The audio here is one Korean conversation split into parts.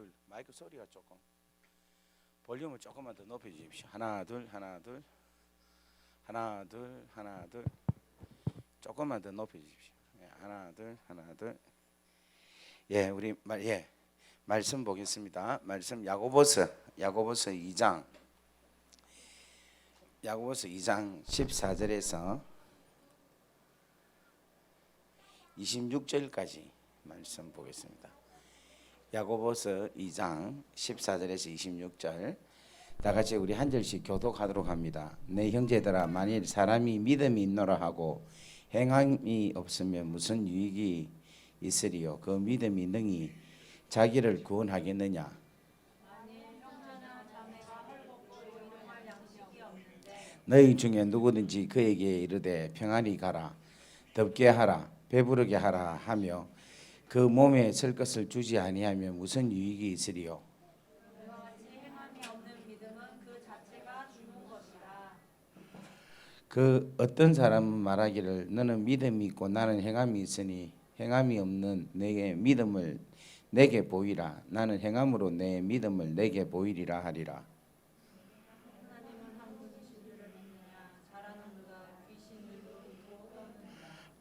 둘. 마이크 소리가 조금 볼륨을 조금만 더 높여 주십시오. 하나 둘 하나 둘 하나 둘 하나 둘 조금만 더 높여 주십시오. 예, 하나 둘 하나 둘. 예, 우리 말씀 보겠습니다. 말씀 야고보서 2장 14절에서 26절까지 말씀 보겠습니다. 야고보서 2장 14절에서 26절 다 같이 우리 한 절씩 교독하도록 합니다. 내 형제들아, 만일 사람이 믿음이 있노라 하고 행함이 없으면 무슨 유익이 있으리요? 그 믿음이 능히 자기를 구원하겠느냐? 너희 중에 누구든지 그에게 이르되 평안히 가라, 덥게 하라, 배부르게 하라 하며 그 몸에 쓸 것을 주지 아니하면 무슨 유익이 있으리요? 그 어떤 사람은 말하기를 너는 믿음이 있고 나는 행함이 있으니 행함이 없는 내게 믿음을 내게 보이라. 나는 행함으로 내 믿음을 내게 보이리라 하리라.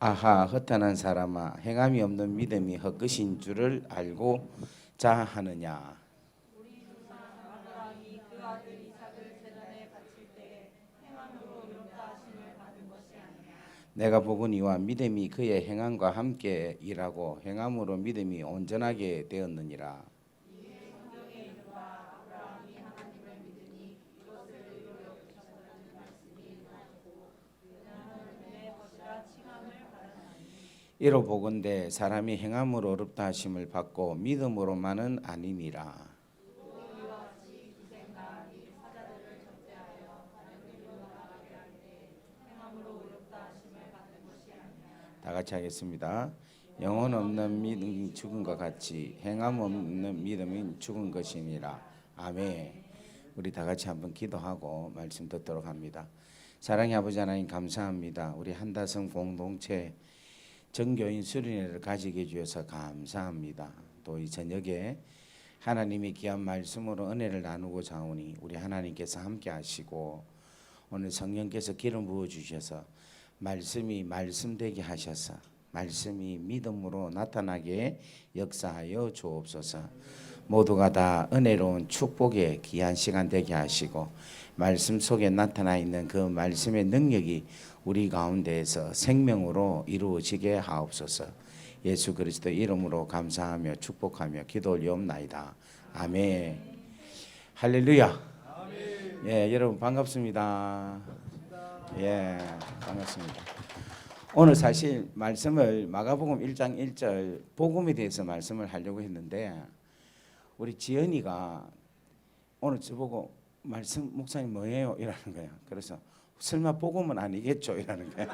아하, 허탄한 사람아, 행함이 없는 믿음이 헛것인 줄을 알고 자 하느냐? 내가 보거니와 믿음이 그의 행함과 함께 일하고 행함으로 믿음이 온전하게 되었느니라. 이로 보건대 사람이 행함으로 어렵다 하심을 받고 믿음으로만은 아니니라. 다 같이 하겠습니다. 영혼 없는 믿음이 죽은 것 같이 행함 없는 믿음이 죽은 것이니라. 아멘. 우리 다 같이 한번 기도하고 말씀 듣도록 합니다. 사랑의 아버지 하나님, 감사합니다. 우리 한다성 공동체 정교인 수련회를 가지게 해주셔서 감사합니다. 또 이 저녁에 하나님의 귀한 말씀으로 은혜를 나누고자 하오니 우리 하나님께서 함께 하시고 오늘 성령께서 기름 부어 주셔서 말씀이 말씀되게 하셔서 말씀이 믿음으로 나타나게 역사하여 주옵소서. 모두가 다 은혜로운 축복의 귀한 시간 되게 하시고 말씀 속에 나타나 있는 그 말씀의 능력이 우리 가운데에서 생명으로 이루어지게 하옵소서. 예수 그리스도 이름으로 감사하며 축복하며 기도 올리옵나이다. 아멘. 할렐루야. 아멘. 예, 여러분 반갑습니다. 예, 반갑습니다. 오늘 사실 말씀을 마가복음 1장 1절 복음에 대해서 말씀을 하려고 했는데 우리 지연이가 오늘 저보고 말씀 목사님 뭐예요? 이러는 거야. 그래서 설마 복음은 아니겠죠? 이러는 거야.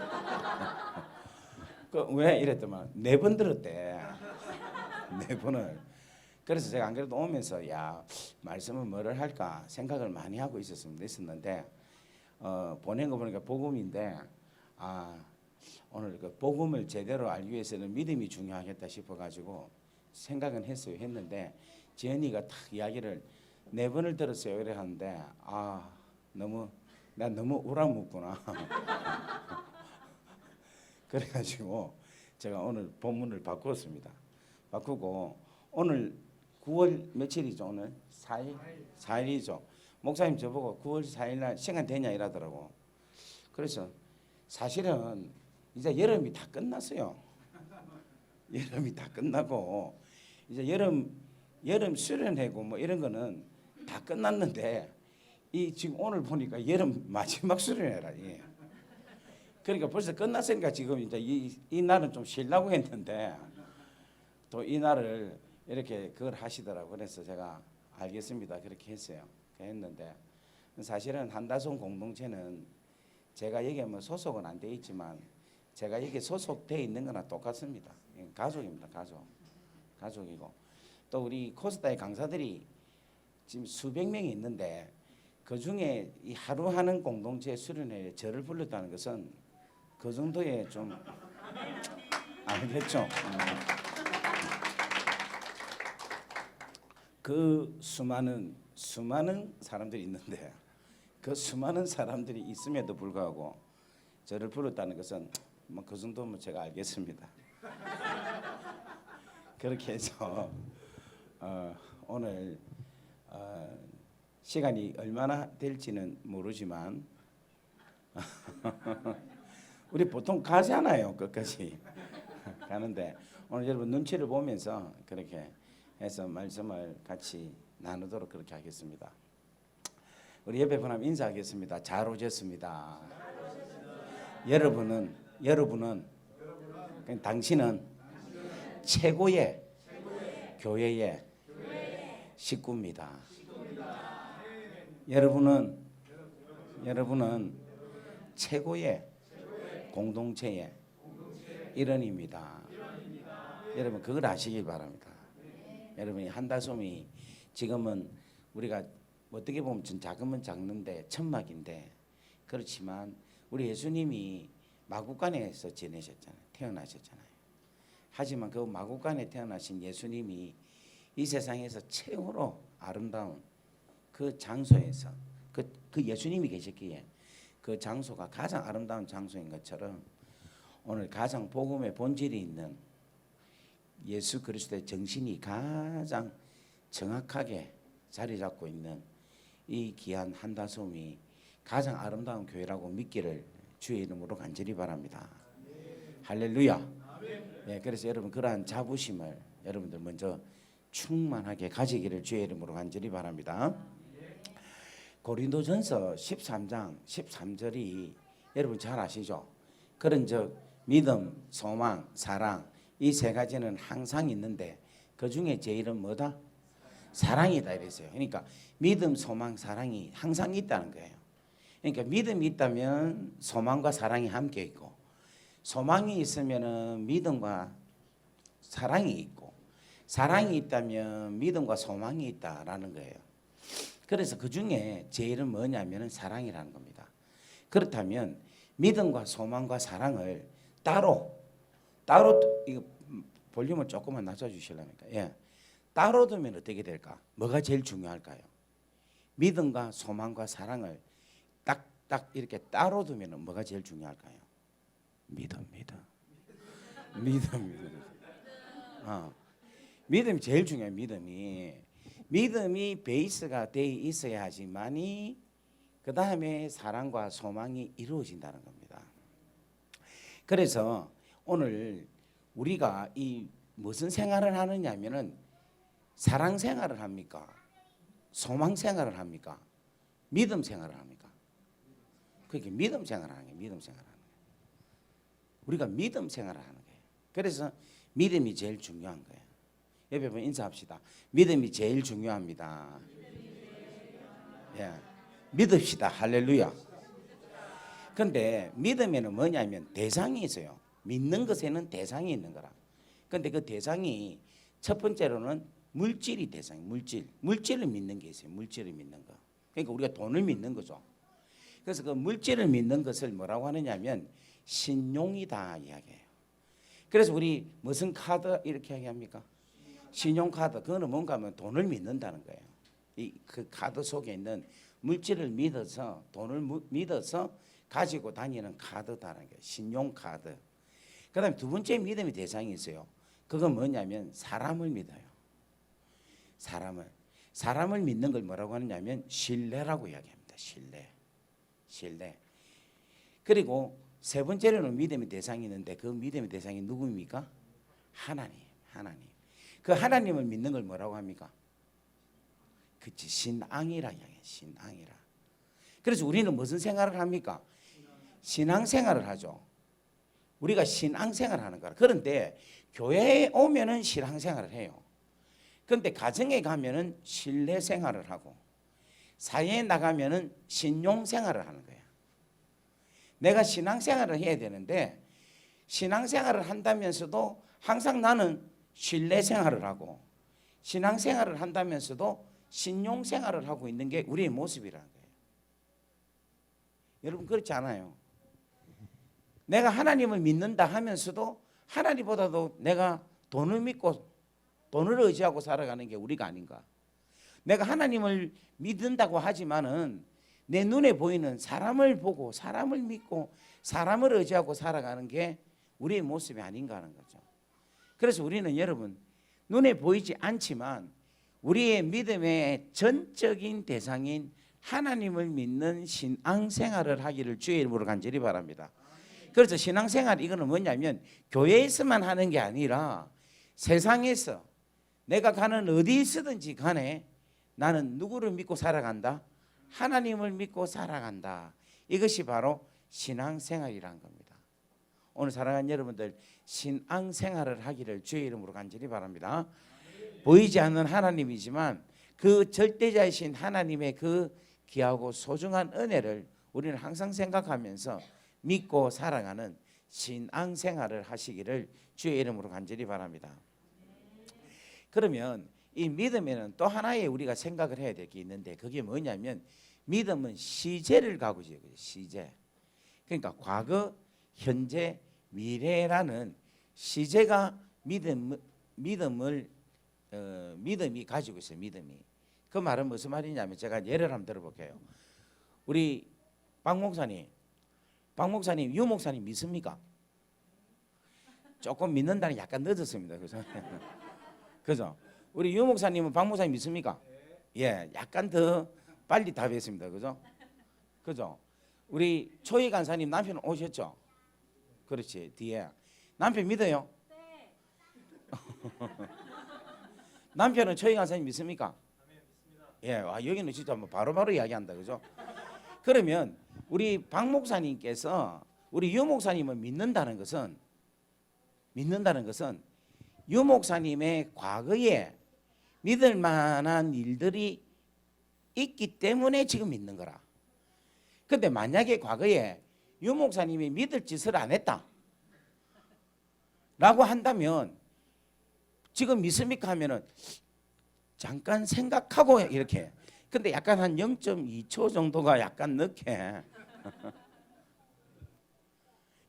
왜 이랬더만 4번 들었대. 4번을. 그래서 제가 안 그래도 오면서 야 말씀은 뭐를 할까 생각을 많이 하고 있었는데 보낸 거 보니까 복음인데 오늘 그 복음을 제대로 알기 위해서는 믿음이 중요하겠다 싶어가지고 생각은 했는데 지연이가 탁 이야기를 4번을 들었어요. 이래 하는데 내가 너무 우라묻구나. 그래가지고 제가 오늘 본문을 바꾸었습니다. 바꾸고 오늘 9월 며칠이죠? 오늘 4일이죠. 목사님 저보고 9월 4일 날 시간 되냐 이러더라고. 그래서 사실은 이제 여름이 다 끝났어요. 여름이 다 끝나고 이제 여름 수련회고 뭐 이런 거는 다 끝났는데 이 지금 오늘 보니까 여름 마지막 수련회라. 예. 그러니까 벌써 끝났으니까 지금 이제 이 날은 좀 쉬려고 했는데 또 이 날을 이렇게 그걸 하시더라고. 그래서 제가 알겠습니다. 그렇게 했어요. 했는데 사실은 한다성 공동체는 제가 여기에 뭐 소속은 안 돼 있지만 제가 여기 소속돼 있는 거나 똑같습니다. 가족입니다. 가족이고 또 우리 코스타의 강사들이 지금 수백 명이 있는데 그 중에 이 하루 하는 공동체 수련회에 저를 불렀다는 것은 그 정도의 좀 알겠죠? 그 수많은 사람들이 있는데 그 수많은 사람들이 있음에도 불구하고 저를 불렀다는 것은 뭐 그 정도면 제가 알겠습니다. 그렇게 해서 오늘 시간이 얼마나 될지는 모르지만 우리 보통 가잖아요. 끝까지 가는데 오늘 여러분 눈치를 보면서 그렇게 해서 말씀을 같이 나누도록 그렇게 하겠습니다. 우리 옆에 분 한번 인사하겠습니다. 잘 오셨습니다. 여러분은 당신은 최고의 교회의 식구입니다. 여러분은 최고의 공동체의 일원입니다. 여러분 그걸 아시길 바랍니다. 여러분이 한다솜이 지금은 우리가 어떻게 보면 작으면 작는데 천막인데 그렇지만 우리 예수님이 마구간에서 지내셨잖아요. 태어나셨잖아요. 하지만 그 마구간에 태어나신 예수님이 이 세상에서 최고로 아름다운 그 장소에서 그 예수님이 계셨기에 그 장소가 가장 아름다운 장소인 것처럼 오늘 가장 복음의 본질이 있는 예수 그리스도의 정신이 가장 정확하게 자리 잡고 있는 이 귀한 한다솜이 가장 아름다운 교회라고 믿기를 주의 이름으로 간절히 바랍니다. 할렐루야. 네, 그래서 여러분 그러한 자부심을 여러분들 먼저 충만하게 가지기를 주의 이름으로 간절히 바랍니다. 고린도전서 13장 13절이 여러분 잘 아시죠? 그런즉 믿음, 소망, 사랑 이 세 가지는 항상 있는데 그 중에 제일은 뭐다? 사랑이다 이랬어요. 그러니까 믿음, 소망, 사랑이 항상 있다는 거예요. 그러니까 믿음이 있다면 소망과 사랑이 함께 있고 소망이 있으면은 믿음과 사랑이 있고 사랑이 있다면 믿음과 소망이 있다라는 거예요. 그래서 그 중에 제일은 뭐냐면은 사랑이라는 겁니다. 그렇다면 믿음과 소망과 사랑을 따로 이거 볼륨을 조금만 낮춰주실랍니까? 예, 따로 두면 어떻게 될까? 뭐가 제일 중요할까요? 믿음과 소망과 사랑을 딱 이렇게 따로 두면 뭐가 제일 중요할까요? 믿음. 믿음이 제일 중요해요. 믿음이 베이스가 돼 있어야 하지만이 그 다음에 사랑과 소망이 이루어진다는 겁니다. 그래서 오늘 우리가 이 무슨 생활을 하느냐면은 사랑 생활을 합니까? 소망 생활을 합니까? 믿음 생활을 합니까? 그게 믿음 생활을 하는 거예요. 우리가 믿음 생활을 하는 거예요. 그래서 믿음이 제일 중요한 거예요. 옆에 보면 인사합시다. 믿음이 제일 중요합니다. 예, 믿읍시다. 할렐루야. 근데 믿음에는 뭐냐면 대상이 있어요. 믿는 것에는 대상이 있는 거라. 근데 그 대상이 첫 번째로는 물질이 대상이 물질을 믿는 게 있어요. 물질을 믿는 거. 그러니까 우리가 돈을 믿는 거죠. 그래서 그 물질을 믿는 것을 뭐라고 하느냐면 신용이다 이야기해요. 그래서 우리 무슨 카드 이렇게 이야기합니까? 신용카드. 그거는 뭔가 하면 돈을 믿는다는 거예요. 그 카드 속에 있는 물질을 믿어서 돈을 믿어서 가지고 다니는 카드다라는 거예요. 신용카드. 그 다음에 두 번째 믿음의 대상이 있어요. 그건 뭐냐면 사람을 믿어요. 사람을 믿는 걸 뭐라고 하느냐면 신뢰라고 이야기합니다. 신뢰. 그리고 세 번째로는 믿음의 대상이 있는데 그 믿음의 대상이 누구입니까? 하나님. 그 하나님을 믿는 걸 뭐라고 합니까? 그치, 신앙이라 이야기해요. 신앙이라. 그래서 우리는 무슨 생활을 합니까? 신앙생활을 하죠. 우리가 신앙생활을 하는 거라. 그런데 교회에 오면은 신앙생활을 해요. 그런데 가정에 가면은 신뢰생활을 하고 사회에 나가면은 신용생활을 하는 거예요. 내가 신앙생활을 해야 되는데 신앙생활을 한다면서도 항상 나는 신뢰생활을 하고 신앙생활을 한다면서도 신용생활을 하고 있는 게 우리의 모습이라는 거예요. 여러분 그렇지 않아요? 내가 하나님을 믿는다 하면서도 하나님보다도 내가 돈을 믿고 돈을 의지하고 살아가는 게 우리가 아닌가? 내가 하나님을 믿는다고 하지만은 내 눈에 보이는 사람을 보고 사람을 믿고 사람을 의지하고 살아가는 게 우리의 모습이 아닌가 하는 거죠. 그래서 우리는 여러분 눈에 보이지 않지만 우리의 믿음의 전적인 대상인 하나님을 믿는 신앙생활을 하기를 주의 이름으로 간절히 바랍니다. 그래서 신앙생활 이거는 뭐냐면 교회에서만 하는 게 아니라 세상에서 내가 가는 어디 있든지 간에 나는 누구를 믿고 살아간다? 하나님을 믿고 살아간다. 이것이 바로 신앙생활이란 겁니다. 오늘 사랑하는 여러분들 신앙생활을 하기를 주의 이름으로 간절히 바랍니다. 보이지 않는 하나님이지만 그 절대자이신 하나님의 그 귀하고 소중한 은혜를 우리는 항상 생각하면서 믿고 살아가는 신앙생활을 하시기를 주의 이름으로 간절히 바랍니다. 그러면 이 믿음에는 또 하나의 우리가 생각을 해야 될 게 있는데 그게 뭐냐면 믿음은 시제를 가고 있어요. 시제. 그러니까 과거, 현재, 미래라는 시제가 믿음이 가지고 있어요. 믿음이. 그 말은 무슨 말이냐면 제가 예를 한번 들어볼게요. 우리 박 목사님, 유 목사님 믿습니까? 조금 믿는다는 약간 늦었습니다. 그죠? 그죠? 우리 유 목사님은 박 목사님 믿습니까? 예, 약간 더 빨리 답했습니다. 그죠? 그죠? 우리 초희 간사님 남편 오셨죠? 그렇지, 뒤에. 남편 믿어요? 네. 남편은 초희 간사님 믿습니까? 네, 믿습니다. 예, 와, 여기는 진짜 뭐 바로바로 이야기한다. 그죠? 그러면 우리 박 목사님께서 우리 유 목사님을 믿는다는 것은 유 목사님의 과거에 믿을 만한 일들이 있기 때문에 지금 믿는 거라. 근데 만약에 과거에 유 목사님이 믿을 짓을 안 했다 라고 한다면 지금 믿습니까 하면은 잠깐 생각하고 이렇게. 근데 약간 한 0.2초 정도가 약간 늦게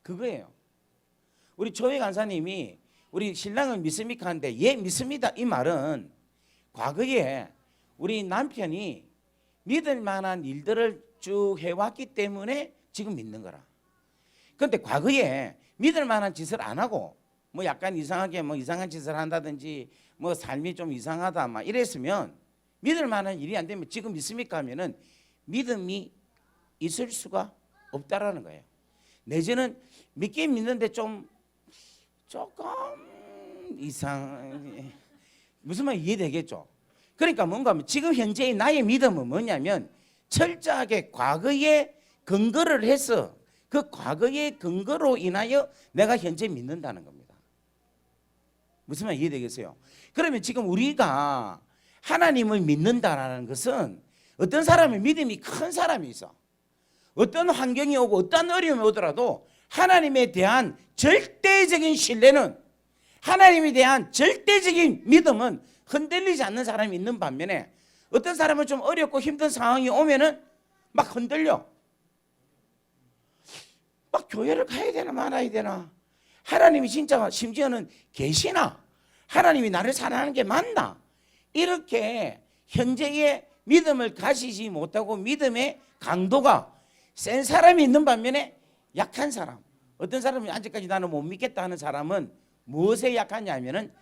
그거예요. 우리 조혜 간사님이 우리 신랑을 믿습니까 하는데 예 믿습니다 이 말은 과거에 우리 남편이 믿을 만한 일들을 쭉 해왔기 때문에 지금 믿는 거라. 그런데 과거에 믿을 만한 짓을 안 하고 뭐 약간 이상하게 뭐 이상한 짓을 한다든지 뭐 삶이 좀 이상하다 막 이랬으면 믿을 만한 일이 안 되면 지금 믿습니까 하면은 믿음이 있을 수가 없다라는 거예요. 내지는 믿긴 믿는데 조금 이상 무슨 말 이해되겠죠? 그러니까 뭔가 하면 지금 현재의 나의 믿음은 뭐냐면 철저하게 과거에 근거를 해서 그 과거의 근거로 인하여 내가 현재 믿는다는 겁니다. 무슨 말 이해되겠어요? 그러면 지금 우리가 하나님을 믿는다라는 것은 어떤 사람의 믿음이 큰 사람이 있어. 어떤 환경이 오고 어떤 어려움이 오더라도 하나님에 대한 절대적인 신뢰는 하나님에 대한 절대적인 믿음은 흔들리지 않는 사람이 있는 반면에 어떤 사람은 좀 어렵고 힘든 상황이 오면은 막 흔들려. 막 교회를 가야 되나 말아야 되나. 하나님이 진짜 심지어는 계시나? 하나님이 나를 사랑하는 게 맞나? 이렇게 현재의 믿음을 가지지 못하고 믿음의 강도가 센 사람이 있는 반면에 약한 사람. 어떤 사람이 아직까지 나는 못 믿겠다 하는 사람은 무엇에 약하냐면은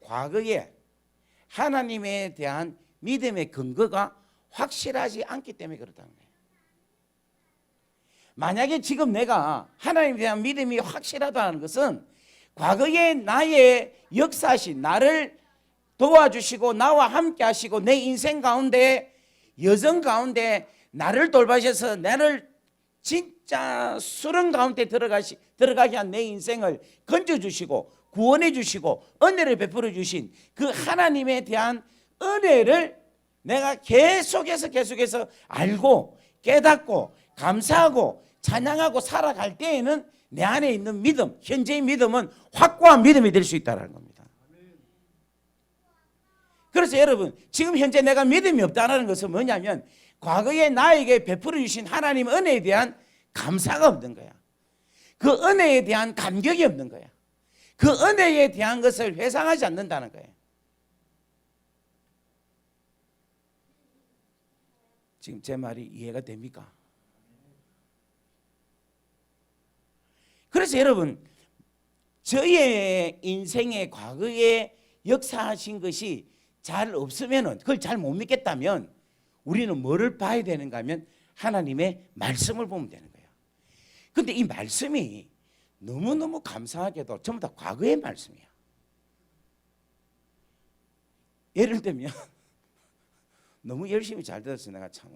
과거에 하나님에 대한 믿음의 근거가 확실하지 않기 때문에 그렇다는 거예요. 만약에 지금 내가 하나님에 대한 믿음이 확실하다는 것은 과거에 나의 역사신 나를 도와주시고 나와 함께 하시고 내 인생 가운데 여정 가운데 나를 돌봐주셔서 나를 진짜 수렁 가운데 들어가게 한 내 인생을 건져주시고 구원해 주시고 은혜를 베풀어 주신 그 하나님에 대한 은혜를 내가 계속해서 알고 깨닫고 감사하고 찬양하고 살아갈 때에는 내 안에 있는 믿음, 현재의 믿음은 확고한 믿음이 될 수 있다는 겁니다. 그래서 여러분 지금 현재 내가 믿음이 없다는 것은 뭐냐면 과거에 나에게 베풀어 주신 하나님 은혜에 대한 감사가 없는 거야. 그 은혜에 대한 감격이 없는 거야. 그 은혜에 대한 것을 회상하지 않는다는 거예요. 지금 제 말이 이해가 됩니까? 그래서 여러분, 저의 인생의 과거에 역사하신 것이 잘 없으면은, 그걸 잘 못 믿겠다면 우리는 뭐를 봐야 되는가 하면 하나님의 말씀을 보면 되는 거예요. 근데 이 말씀이 너무너무 감사하게도 전부 다 과거의 말씀이야. 예를 들면 너무 열심히 잘 들었어. 내가 참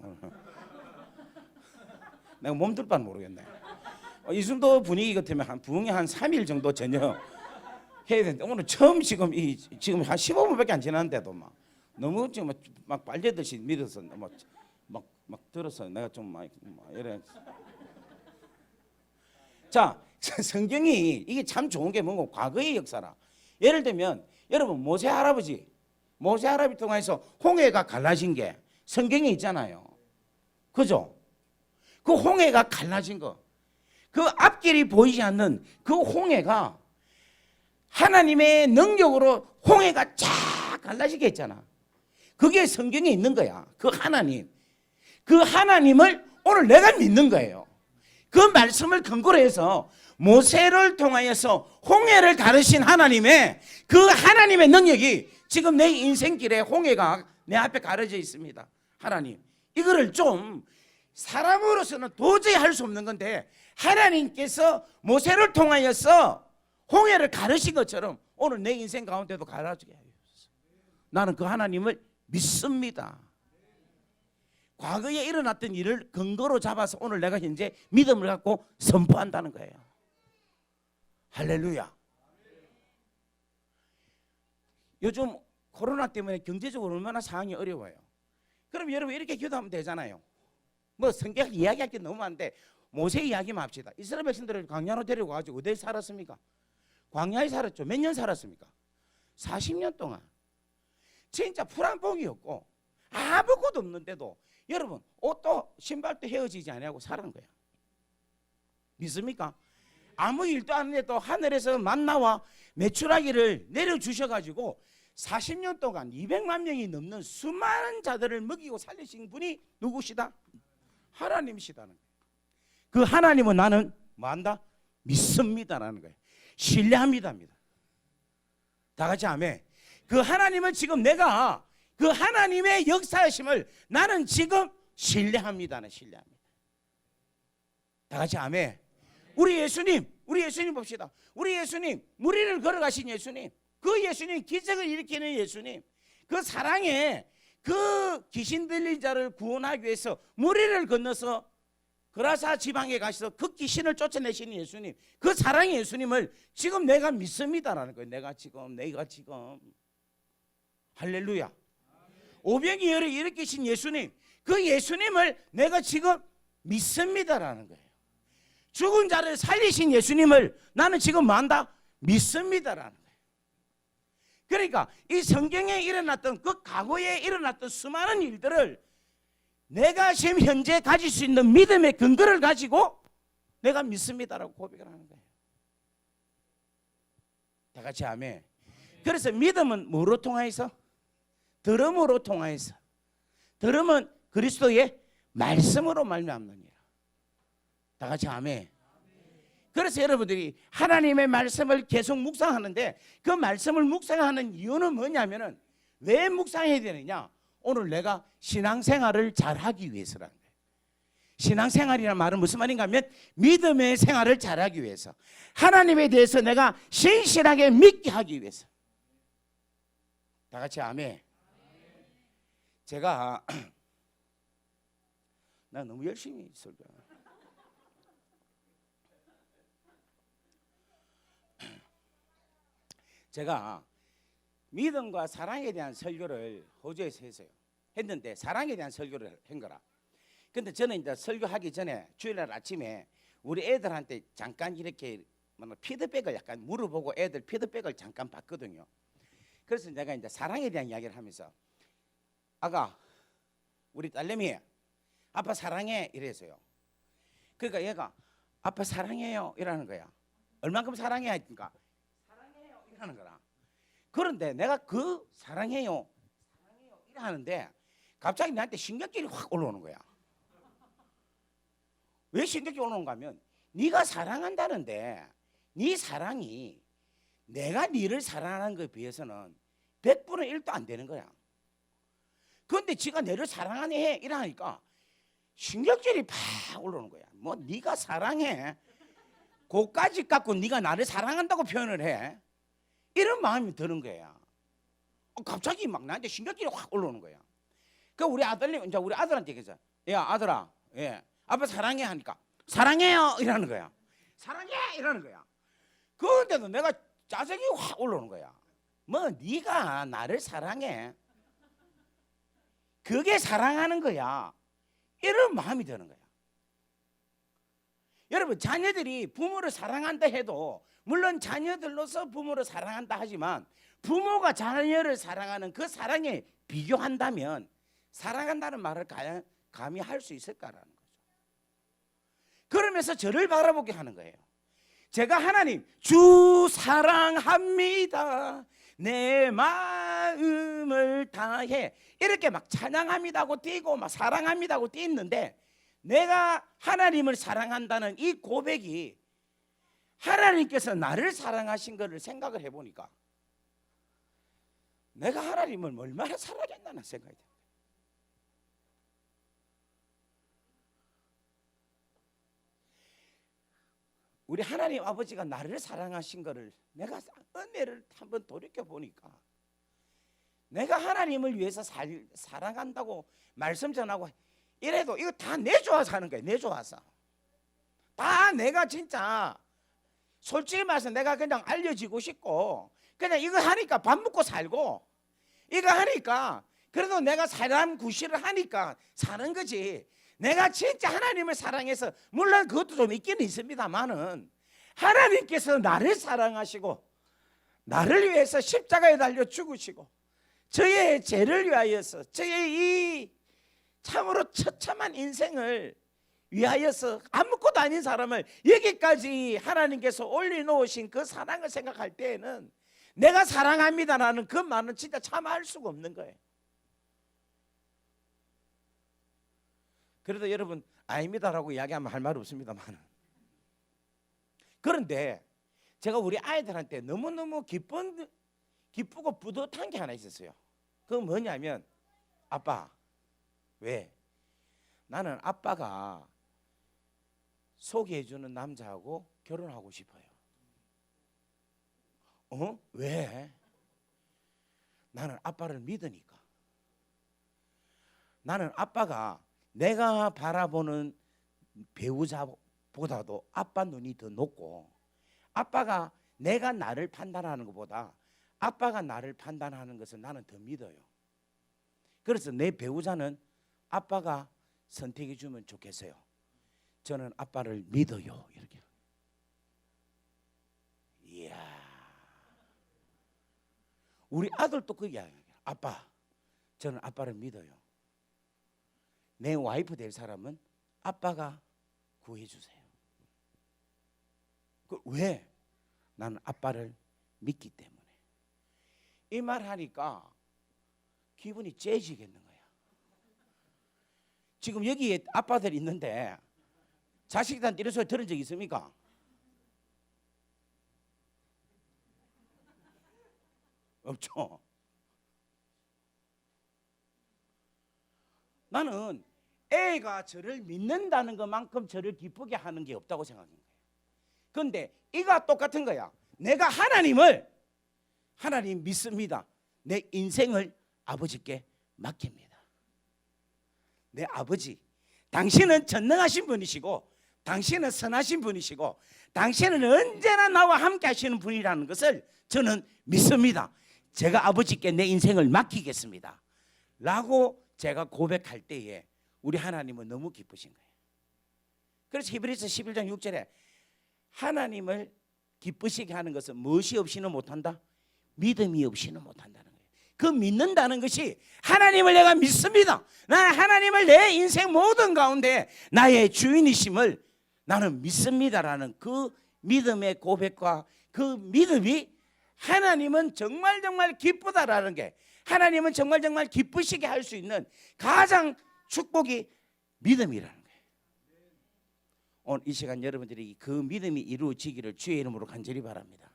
내가 몸둘 바는 모르겠네. 이 정도 분위기 같으면 한 부흥회 한 3일 정도 전혀 해야 되는데, 오늘 처음 지금 한 15분밖에 안 지났는데도 막 너무 지금 막 빨려듯이 믿어서 막 들어서 내가 좀 막 이래. 자, 성경이 이게 참 좋은 게 뭔가 과거의 역사라. 예를 들면 여러분, 모세 할아버지 통해서 홍해가 갈라진 게 성경에 있잖아요. 그죠? 그 홍해가 갈라진 거, 그 앞길이 보이지 않는 그 홍해가 하나님의 능력으로 홍해가 쫙 갈라지게 했잖아. 그게 성경에 있는 거야. 그 하나님을 오늘 내가 믿는 거예요. 그 말씀을 근거로 해서 모세를 통하여서 홍해를 가르신 하나님의 그 하나님의 능력이 지금 내 인생길에 홍해가 내 앞에 가려져 있습니다. 하나님, 이거를 좀 사람으로서는 도저히 할 수 없는 건데 하나님께서 모세를 통하여서 홍해를 가르신 것처럼 오늘 내 인생 가운데도 가르치게 하옵소서. 나는 그 하나님을 믿습니다. 과거에 일어났던 일을 근거로 잡아서 오늘 내가 현재 믿음을 갖고 선포한다는 거예요. 할렐루야. 요즘 코로나 때문에 경제적으로 얼마나 상황이 어려워요. 그럼 여러분 이렇게 기도하면 되잖아요. 뭐 성경 이야기할 게 너무 많은데 모세 이야기만 합시다. 이스라엘 백성들을 광야로 데리고 가지고 어디에 살았습니까? 광야에 살았죠. 몇 년 살았습니까? 40년 동안. 진짜 풀 한 폭이었고 아무것도 없는데도 여러분 옷도 신발도 헤어지지 않냐고 살은 거야. 믿습니까? 아무 일도 안 해도 하늘에서 만나와 메추라기를 내려주셔가지고 40년 동안 200만 명이 넘는 수많은 자들을 먹이고 살리신 분이 누구시다? 하나님이시다는 거예요. 그 하나님은 나는 뭐한다? 믿습니다라는 거예요. 신뢰합니다. 다 같이 아멘. 그 하나님을 지금 내가 그 하나님의 역사하심을 나는 지금 신뢰합니다는 신뢰합니다. 다 같이 아멘. 우리 예수님 봅시다. 우리 예수님, 무리를 걸어가신 예수님, 그 예수님, 기적을 일으키는 예수님, 그 사랑에 그 귀신 들린 자를 구원하기 위해서 무리를 건너서 그라사 지방에 가셔서 그 귀신을 쫓아내시는 예수님, 그 사랑의 예수님을 지금 내가 믿습니다라는 거예요. 내가 지금 할렐루야. 오병이어를 일으키신 예수님, 그 예수님을 내가 지금 믿습니다라는 거예요. 죽은 자를 살리신 예수님을 나는 지금 뭐한다? 믿습니다라는 거예요. 그러니까 이 성경에 일어났던 그 과거에 일어났던 수많은 일들을 내가 지금 현재 가질 수 있는 믿음의 근거를 가지고 내가 믿습니다라고 고백을 하는 거예요. 다 같이 아멘. 그래서 믿음은 뭐로 통하여서? 들음으로 통하여서. 들음은 그리스도의 말씀으로 말미암느니라. 다 같이 아멘. 그래서 여러분들이 하나님의 말씀을 계속 묵상하는데 그 말씀을 묵상하는 이유는 뭐냐면은 왜 묵상해야 되느냐? 오늘 내가 신앙생활을 잘하기 위해서라는 거예요. 신앙생활이라는 말은 무슨 말인가 하면 믿음의 생활을 잘하기 위해서, 하나님에 대해서 내가 신실하게 믿게 하기 위해서. 다 같이 아멘. 제가 나 너무 열심히 설교. 제가 믿음과 사랑에 대한 설교를 호주에서 했는데 사랑에 대한 설교를 한 거라. 근데 저는 이제 설교하기 전에 주일날 아침에 우리 애들한테 잠깐 이렇게 피드백을 약간 물어보고 애들 피드백을 잠깐 받거든요. 그래서 내가 이제 사랑에 대한 이야기를 하면서 아가, 우리 딸내미 아빠 사랑해 이래서요. 그러니까 얘가 아빠 사랑해요 이러는 거야. 얼만큼 사랑해 하니까 사랑해요 이러는 거라. 그런데 내가 그 사랑해요 이래 하는데 갑자기 나한테 신경질이 확 올라오는 거야. 왜 신경질이 올라오는가 하면 네가 사랑한다는데 네 사랑이 내가 네를 사랑하는 것에 비해서는 100분의 1도 안 되는 거야. 그런데 지가 내를 사랑하네 해 이러니까 신경질이 팍 올라오는 거야. 뭐 네가 사랑해 그까지 갖고 네가 나를 사랑한다고 표현을 해 이런 마음이 드는 거야. 갑자기 막 나한테 신경질이 확 올라오는 거야. 그 우리 아들님 이제 우리 아들한테 얘기했어. 야 아들아, 예, 아빠 사랑해 하니까 사랑해요 이러는 거야. 사랑해 이러는 거야. 그런데도 내가 짜증이 확 올라오는 거야. 뭐 네가 나를 사랑해 그게 사랑하는 거야 이런 마음이 드는 거야. 여러분 자녀들이 부모를 사랑한다 해도 물론 자녀들로서 부모를 사랑한다 하지만 부모가 자녀를 사랑하는 그 사랑에 비교한다면 사랑한다는 말을 감히 할 수 있을까라는 거죠. 그러면서 저를 바라보게 하는 거예요. 제가 하나님 주 사랑합니다 내 마음을 다해 이렇게 막 찬양합니다고 뛰고 막 사랑합니다고 뛰는데 내가 하나님을 사랑한다는 이 고백이 하나님께서 나를 사랑하신 것을 생각을 해보니까 내가 하나님을 얼마나 사랑했나는 생각이 듭니다. 우리 하나님 아버지가 나를 사랑하신 것을 내가 은혜를 한번 돌이켜보니까 내가 하나님을 위해서 사랑한다고 말씀 전하고 이래도 이거 다 내 좋아서 하는 거예요. 내 좋아서 다 내가 진짜 솔직히 말해서 내가 그냥 알려지고 싶고 그냥 이거 하니까 밥 먹고 살고 이거 하니까 그래도 내가 사람 구실을 하니까 사는 거지. 내가 진짜 하나님을 사랑해서 물론 그것도 좀 있기는 있습니다만은 하나님께서 나를 사랑하시고 나를 위해서 십자가에 달려 죽으시고 저의 죄를 위하여서 저의 이 참으로 처참한 인생을 위하여서 아무것도 아닌 사람을 여기까지 하나님께서 올려놓으신 그 사랑을 생각할 때에는 내가 사랑합니다라는 그 말은 진짜 참아할 수가 없는 거예요. 그래도 여러분 아닙니다라고 이야기하면 할 말 없습니다만 그런데 제가 우리 아이들한테 너무너무 기쁘고 뿌듯한 게 하나 있었어요. 그건 뭐냐면 아빠 왜? 나는 아빠가 소개해주는 남자하고 결혼하고 싶어요. 왜? 나는 아빠를 믿으니까. 나는 아빠가 내가 바라보는 배우자보다도 아빠 눈이 더 높고 아빠가 내가 나를 판단하는 것보다 아빠가 나를 판단하는 것을 나는 더 믿어요. 그래서 내 배우자는 아빠가 선택해 주면 좋겠어요. 저는 아빠를 믿어요. 이렇게. 이야. 우리 아들도 그 이야기야. 아빠, 저는 아빠를 믿어요. 내 와이프 될 사람은 아빠가 구해주세요. 왜? 나는 아빠를 믿기 때문에. 이 말 하니까 기분이 째지겠는 거야. 지금 여기에 아빠들 있는데 자식들한테 이런 소리 들은 적 있습니까? 없죠. 나는 애가 저를 믿는다는 것만큼 저를 기쁘게 하는 게 없다고 생각한 거예요. 그런데 이가 똑같은 거야. 내가 하나님 믿습니다. 내 인생을 아버지께 맡깁니다. 내 아버지, 당신은 전능하신 분이시고 당신은 선하신 분이시고 당신은 언제나 나와 함께 하시는 분이라는 것을 저는 믿습니다. 제가 아버지께 내 인생을 맡기겠습니다 라고 제가 고백할 때에 우리 하나님은 너무 기쁘신 거예요. 그래서 히브리서 11장 6절에 하나님을 기쁘시게 하는 것은 무엇이 없이는 못한다? 믿음이 없이는 못한다는 거예요. 그 믿는다는 것이 하나님을 내가 믿습니다. 나는 하나님을 내 인생 모든 가운데 나의 주인이심을 나는 믿습니다라는 그 믿음의 고백과 그 믿음이 하나님은 정말 기쁘다라는 게 하나님은 정말 기쁘시게 할 수 있는 가장 축복이 믿음이라는 거예요. 오늘 이 시간 여러분들이 그 믿음이 이루어지기를 주의 이름으로 간절히 바랍니다.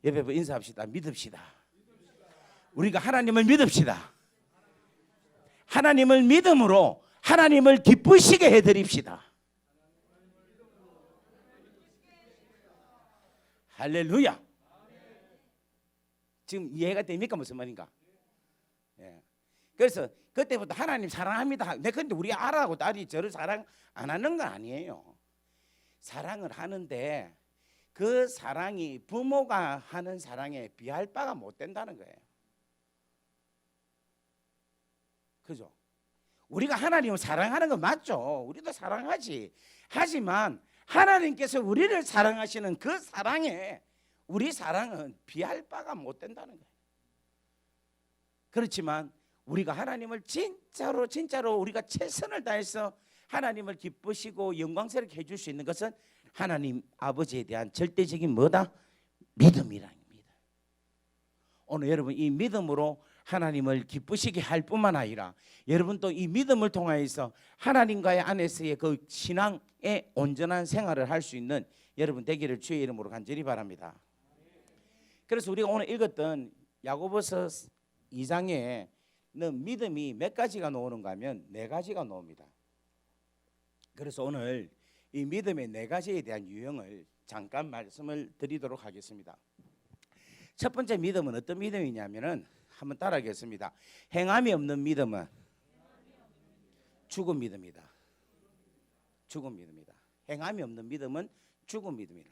옆에 인사합시다. 믿읍시다. 우리가 하나님을 믿읍시다. 하나님을 믿음으로 하나님을 기쁘시게 해드립시다. 할렐루야. 지금 이해가 됩니까? 무슨 말인가? 예. 그래서 그때부터 하나님 사랑합니다. 근데 우리 아라하고 딸이 저를 사랑 안 하는 건 아니에요. 사랑을 하는데 그 사랑이 부모가 하는 사랑에 비할 바가 못 된다는 거예요. 그죠? 우리가 하나님을 사랑하는 건 맞죠. 우리도 사랑하지. 하지만 하나님께서 우리를 사랑하시는 그 사랑에 우리 사랑은 비할 바가 못 된다는 거예요. 그렇지만 우리가 하나님을 진짜로 우리가 최선을 다해서 하나님을 기쁘시고 영광스럽게 해줄 수 있는 것은 하나님 아버지에 대한 절대적인 뭐다? 믿음이랍니다. 오늘 여러분 이 믿음으로 하나님을 기쁘시게 할 뿐만 아니라 여러분 또 이 믿음을 통하여서 하나님과의 안에서의 그 신앙의 온전한 생활을 할 수 있는 여러분 되기를 주의 이름으로 간절히 바랍니다. 그래서 우리가 오늘 읽었던 야고보서 2장에 믿음이 몇 가지가 나오는가 하면 4가지가 나옵니다. 그래서 오늘 이 믿음의 4가지에 대한 유형을 잠깐 말씀을 드리도록 하겠습니다. 첫 번째 믿음은 어떤 믿음이냐면은 한번 따라하겠습니다. 행함이 없는 믿음은 죽은 믿음이다. 죽은 믿음이다. 행함이 없는 믿음은 죽은 믿음이다.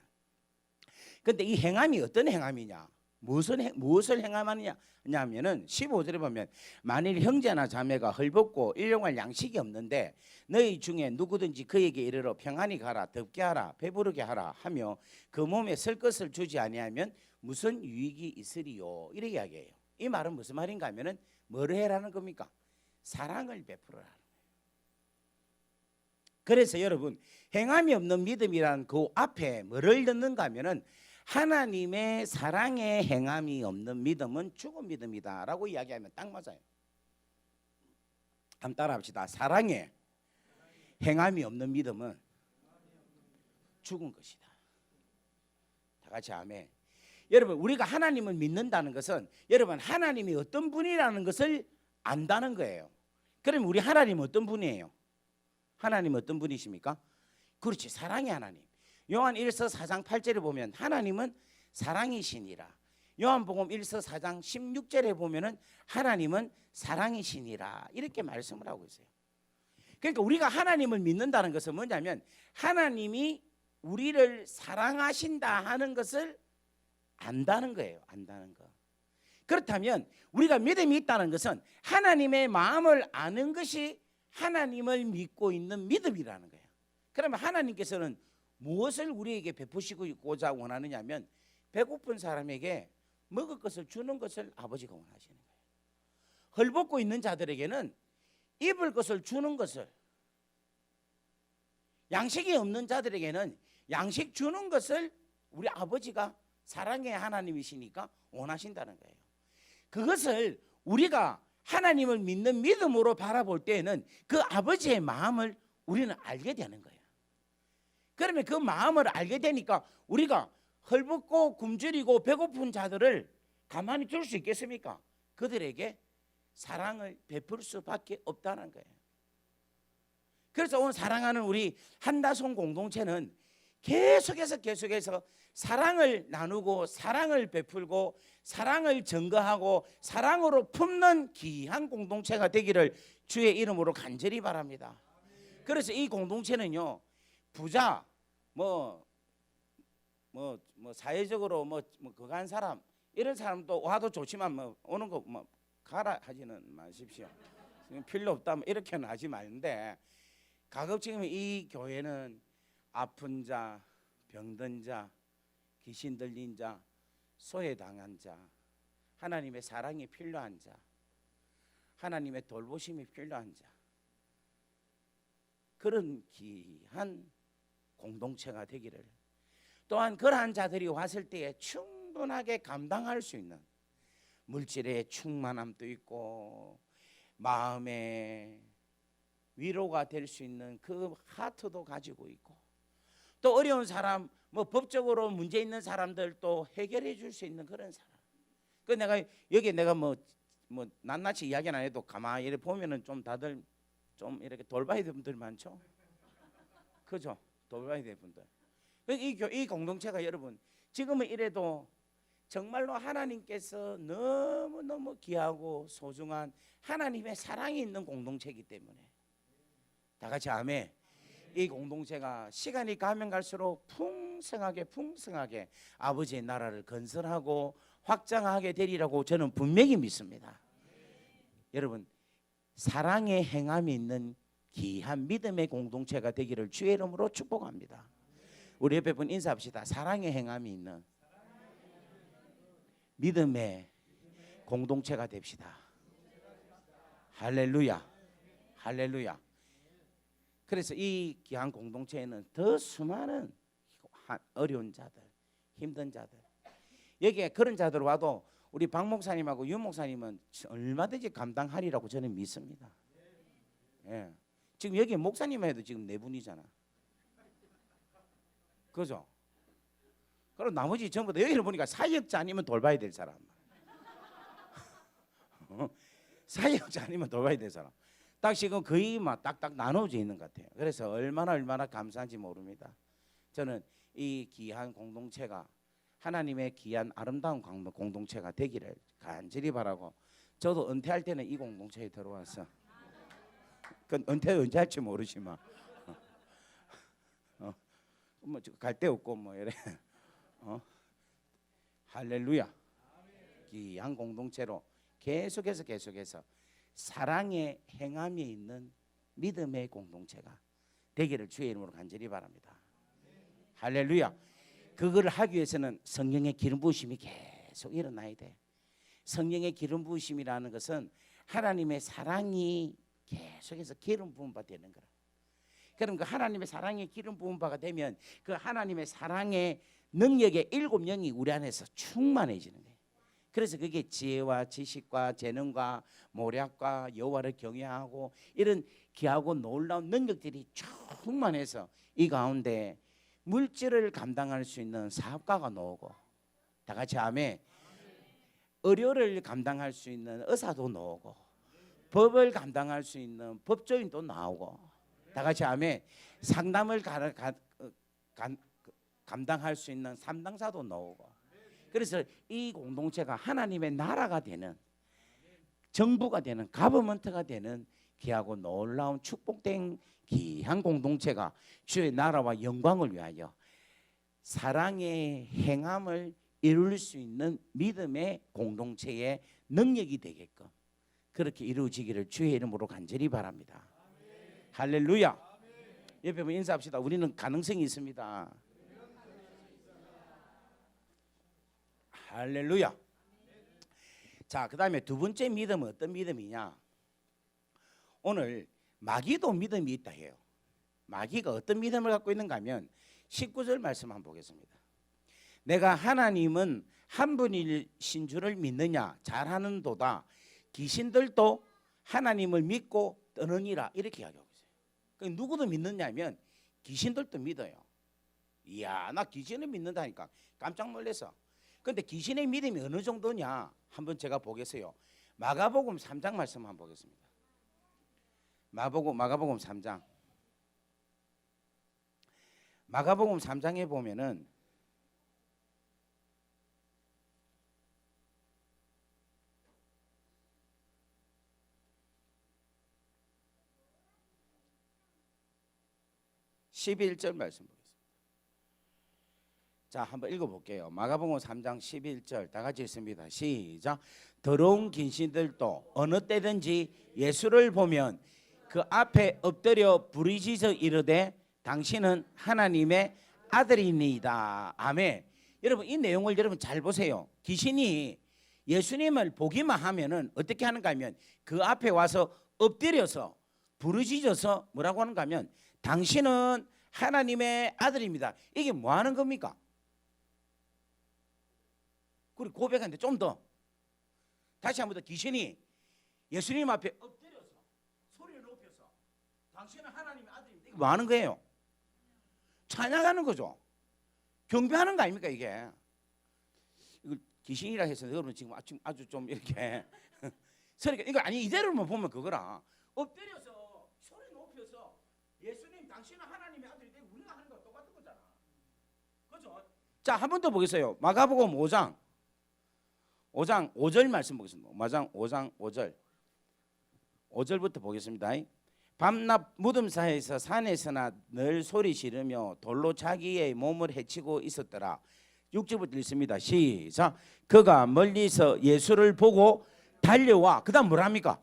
그런데 이 행함이 어떤 행함이냐? 무엇을 행함하느냐 하면은 15절에 보면 만일 형제나 자매가 헐벗고 일용할 양식이 없는데 너희 중에 누구든지 그에게 이르러 평안히 가라 덥게 하라 배부르게 하라 하며 그 몸에 쓸 것을 주지 아니하면 무슨 유익이 있으리요? 이렇게 이야기해요. 이 말은 무슨 말인가 하면은 뭐를 해라는 겁니까? 사랑을 베풀어라. 그래서 여러분 행함이 없는 믿음이라는 그 앞에 뭐를 넣는가 하면은 하나님의 사랑의 행함이 없는 믿음은 죽은 믿음이다 라고 이야기하면 딱 맞아요. 한번 따라합시다. 사랑의 행함이 없는 믿음은 죽은 것이다. 다 같이 아멘. 여러분 우리가 하나님을 믿는다는 것은 여러분 하나님이 어떤 분이라는 것을 안다는 거예요. 그럼 우리 하나님은 어떤 분이에요? 하나님은 어떤 분이십니까? 그렇지, 사랑의 하나님. 요한 1서 4장 8절에 보면 하나님은 사랑이시니라. 요한복음 1서 4장 16절에 보면은 하나님은 사랑이시니라 이렇게 말씀을 하고 있어요. 그러니까 우리가 하나님을 믿는다는 것은 뭐냐면 하나님이 우리를 사랑하신다 하는 것을 안다는 거예요. 안다는 거. 그렇다면 우리가 믿음이 있다는 것은 하나님의 마음을 아는 것이 하나님을 믿고 있는 믿음이라는 거예요. 그러면 하나님께서는 무엇을 우리에게 베푸시고자 원하느냐 하면 배고픈 사람에게 먹을 것을 주는 것을 아버지가 원하시는 거예요. 헐벗고 있는 자들에게는 입을 것을 주는 것을, 양식이 없는 자들에게는 양식 주는 것을 우리 아버지가 사랑의 하나님이시니까 원하신다는 거예요. 그것을 우리가 하나님을 믿는 믿음으로 바라볼 때에는 그 아버지의 마음을 우리는 알게 되는 거예요. 그러면 그 마음을 알게 되니까 우리가 헐벗고 굶주리고 배고픈 자들을 가만히 둘 수 있겠습니까? 그들에게 사랑을 베풀 수밖에 없다는 거예요. 그래서 오늘 사랑하는 우리 한다송 공동체는 계속해서 사랑을 나누고 사랑을 베풀고 사랑을 증거하고 사랑으로 품는 귀한 공동체가 되기를 주의 이름으로 간절히 바랍니다. 그래서 이 공동체는요, 부자 사회적으로 그간 사람 이런 사람도 와도 좋지만 오는 거 가라 하지는 마십시오. 필요 없다 이렇게는 하지 말는데 가급적이면 이 교회는 아픈 자, 병든 자, 귀신 들린 자, 소외당한 자, 하나님의 사랑이 필요한 자, 하나님의 돌보심이 필요한 자, 그런 귀한 공동체가 되기를, 또한 그러한 자들이 왔을 때에 충분하게 감당할 수 있는 물질의 충만함도 있고 마음의 위로가 될 수 있는 그 하트도 가지고 있고, 또 어려운 사람, 뭐 법적으로 문제 있는 사람들도 해결해 줄 수 있는 그런 사람. 그 내가 여기 내가 뭐 낱낱이 이야기는 안 해도 가만히 이렇게 보면은 좀 다들 좀 이렇게 돌봐야 될 분들 많죠. 그죠? 돌봐야 될 분들. 이 공동체가 여러분 지금은 이래도 정말로 하나님께서 너무너무 귀하고 소중한 하나님의 사랑이 있는 공동체이기 때문에 다 같이 아멘. 이 공동체가 시간이 가면 갈수록 풍성하게 아버지의 나라를 건설하고 확장하게 되리라고 저는 분명히 믿습니다. 여러분 사랑의 행함이 있는 귀한 믿음의 공동체가 되기를 주의 이름으로 축복합니다. 우리 옆에 분 인사합시다. 사랑의 행함이 있는 믿음의 공동체가 됩시다. 할렐루야, 할렐루야. 그래서 이 귀한 공동체에는 더 수많은 어려운 자들, 힘든 자들, 여기에 그런 자들 와도 우리 박 목사님하고 윤 목사님은 얼마든지 감당하리라고 저는 믿습니다. 예. 지금 여기 목사님만 해도 지금 네 분이잖아. 그죠? 그럼 나머지 전부 다 여기를 보니까 사역자 아니면 돌봐야 될 사람. 사역자 아니면 돌봐야 될 사람. 딱 지금 거의 막 딱딱 나눠져 있는 것 같아요. 그래서 얼마나 감사한지 모릅니다. 저는 이 귀한 공동체가 하나님의 귀한 아름다운 공동체가 되기를 간절히 바라고, 저도 은퇴할 때는 이 공동체에 들어와서 그 언제 할지 모르지만 뭐 갈 데 없고 뭐 이래 할렐루야. 귀한 공동체로 계속해서 사랑의 행함이 있는 믿음의 공동체가 되기를 주의 이름으로 간절히 바랍니다. 할렐루야. 그걸 하기 위해서는 성령의 기름 부으심이 계속 일어나야 돼. 성령의 기름 부으심이라는 것은 하나님의 사랑이 계속해서 기름 부은 바 되는 거라. 그럼 그 하나님의 사랑의 기름 부은 바가 되면 그 하나님의 사랑의 능력의 7영이 우리 안에서 충만해지는 거예요. 그래서 그게 지혜와 지식과 재능과 모략과 여호와를 경외하고 이런 귀하고 놀라운 능력들이 충만해서 이 가운데 물질을 감당할 수 있는 사업가가 나오고, 다 같이 아멘. 의료를 감당할 수 있는 의사도 나오고, 법을 감당할 수 있는 법조인도 나오고, 다 같이 아멘. 상담을 감당할 수 있는 상담사도 나오고. 그래서 이 공동체가 하나님의 나라가 되는, 정부가 되는, 가버먼트가 되는 귀하고 놀라운 축복된 귀한 공동체가 주의 나라와 영광을 위하여 사랑의 행함을 이룰 수 있는 믿음의 공동체의 능력이 되게끔 그렇게 이루어지기를 주의 이름으로 간절히 바랍니다. 할렐루야. 옆에 한번 인사합시다. 우리는 가능성이 있습니다. 할렐루야. 자, 그 다음에 두 번째 믿음은 어떤 믿음이냐? 오늘 마귀도 믿음이 있다 해요. 마귀가 어떤 믿음을 갖고 있는가 하면 19절 말씀 한번 보겠습니다. 내가 하나님은 한 분이신 줄을 믿느냐? 잘하는도다. 귀신들도 하나님을 믿고 떠느니라. 이렇게 이야기하고 있어요. 그러니까 누구도 믿느냐 하면 귀신들도 믿어요. 이야, 나 귀신을 믿는다니까 깜짝 놀라서. 그런데 귀신의 믿음이 어느 정도냐 한번 제가 보겠어요. 마가복음 3장 말씀 한번 보겠습니다. 마가복음 3장. 마가복음 3장에 보면은 (11절) 말씀 보겠습니다. 자, 한번 읽어볼게요. 마가복음 3장 11절 다 같이 읽습니다. 시작. 더러운 귀신들도 어느 때든지 예수를 보면 그 앞에 엎드려 부르짖어 이르되 당신은 하나님의 아들이니이다. 아멘. 여러분 이 내용을 여러분 잘 보세요. 귀신이 예수님을 보기만 하면은 어떻게 하는가 하면 그 앞에 와서 엎드려서 부르짖어서 뭐라고 하는가 하면 당신은 하나님의 아들입니다. 이게 뭐 하는 겁니까? 그리고 고백하는데 좀 더 다시 한 번 더 귀신이 예수님 앞에 엎드려서 소리를 높여서 당신은 하나님의 아들입니다. 이거 뭐 하는 거예요? 찬양하는 거죠. 경배하는 거 아닙니까 이게? 이거 귀신이라 해서 여러분 지금 아주 좀 이렇게 그러니까 이거 아니 이대로만 보면 그거라. 엎드려서 소리 높여서 예수님 당신은 하나님의 아들인데 우리가 하는 거 똑같은 거잖아. 그죠? 자, 한 번 더 보겠어요. 마가복음 5장 5절 말씀 보겠습니다. 마장 5장 5절 5절부터 보겠습니다. 밤낮 무덤 사이에서 산에서나 늘 소리 지르며 돌로 자기의 몸을 해치고 있었더라. 6절부터 읽습니다. 시작. 그가 멀리서 예수를 보고 달려와 그다음 뭐랍니까?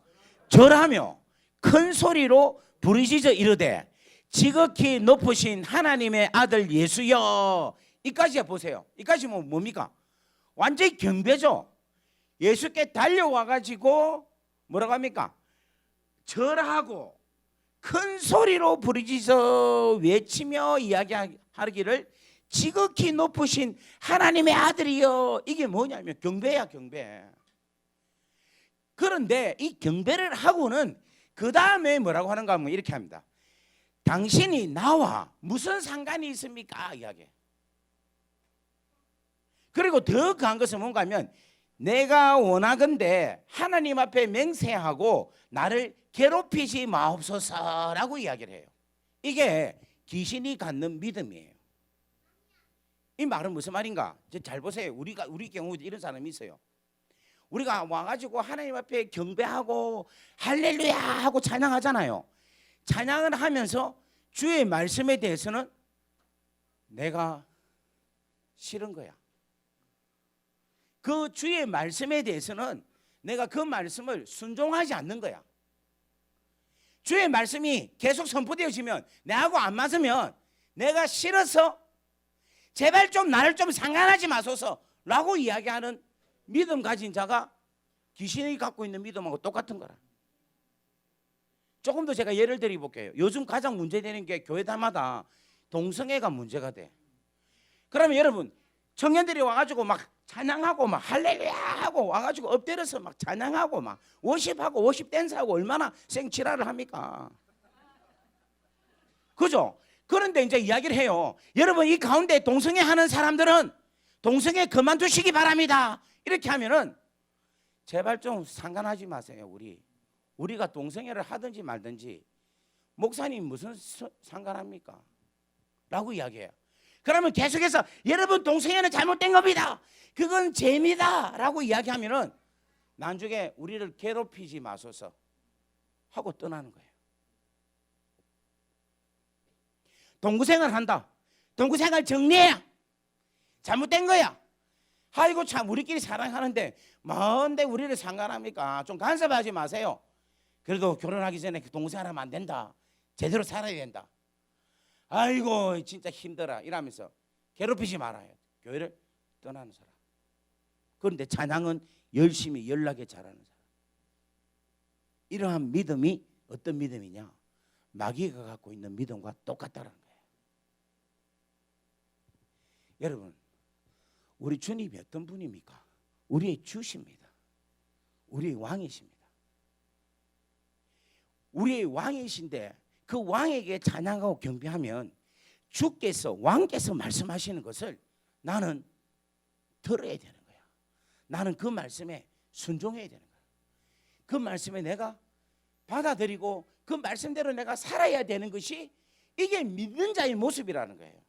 절하며 큰 소리로 부르짖어 이르되 지극히 높으신 하나님의 아들 예수여. 이까지 보세요. 이까지 뭡니까? 완전히 경배죠. 예수께 달려와 가지고 뭐라고 합니까? 절하고 큰 소리로 부르짖어 외치며 이야기하기를 지극히 높으신 하나님의 아들이여. 이게 뭐냐면 경배야, 경배. 그런데 이 경배를 하고는 그 다음에 뭐라고 하는가 하면 이렇게 합니다. 당신이 나와 무슨 상관이 있습니까? 이야기. 그리고 더 강한 것은 뭔가 하면 내가 원하건대 하나님 앞에 맹세하고 나를 괴롭히지 마옵소서라고 이야기를 해요. 이게 귀신이 갖는 믿음이에요. 이 말은 무슨 말인가? 잘 보세요. 우리 경우도 이런 사람이 있어요. 우리가 와가지고 하나님 앞에 경배하고 할렐루야 하고 찬양하잖아요. 찬양을 하면서 주의 말씀에 대해서는 내가 싫은 거야. 그 주의 말씀에 대해서는 내가 그 말씀을 순종하지 않는 거야. 주의 말씀이 계속 선포되어지면 내하고 안 맞으면 내가 싫어서 제발 좀 나를 좀 상관하지 마소서 라고 이야기하는 믿음 가진 자가 귀신이 갖고 있는 믿음하고 똑같은 거라. 조금 더 제가 예를 드려볼게요. 요즘 가장 문제되는 게 교회들마다 동성애가 문제가 돼. 그러면 여러분 청년들이 와가지고 막 찬양하고 막 할렐루야 하고 와가지고 엎드려서 막 찬양하고 막 워십하고 워십 댄스하고 얼마나 생치라를 합니까? 그죠? 그런데 이제 이야기를 해요. 여러분 이 가운데 동성애 하는 사람들은 동성애 그만두시기 바랍니다. 이렇게 하면은 제발 좀 상관하지 마세요. 우리가 동성애를 하든지 말든지 목사님 무슨 상관합니까? 라고 이야기해요. 그러면 계속해서 여러분 동성애는 잘못된 겁니다. 그건 죄입니다. 라고 이야기하면은 나중에 우리를 괴롭히지 마소서 하고 떠나는 거예요. 동구생활 한다. 동구생활 정리해야 잘못된 거야. 아이고 참 우리끼리 사랑하는데 뭔데 우리를 상관합니까? 좀 간섭하지 마세요. 그래도 결혼하기 전에 동생하면 안 된다. 제대로 살아야 된다. 아이고 진짜 힘들어 이러면서 괴롭히지 말아요. 교회를 떠나는 사람. 그런데 찬양은 열심히 연락에 잘하는 사람. 이러한 믿음이 어떤 믿음이냐? 마귀가 갖고 있는 믿음과 똑같다는 거예요. 여러분 우리 주님이 어떤 분입니까? 우리의 주십니다. 우리의 왕이십니다. 우리의 왕이신데 그 왕에게 찬양하고 경배하면 주께서 왕께서 말씀하시는 것을 나는 들어야 되는 거야. 나는 그 말씀에 순종해야 되는 거야. 그 말씀에 내가 받아들이고 그 말씀대로 내가 살아야 되는 것이 이게 믿는 자의 모습이라는 거예요.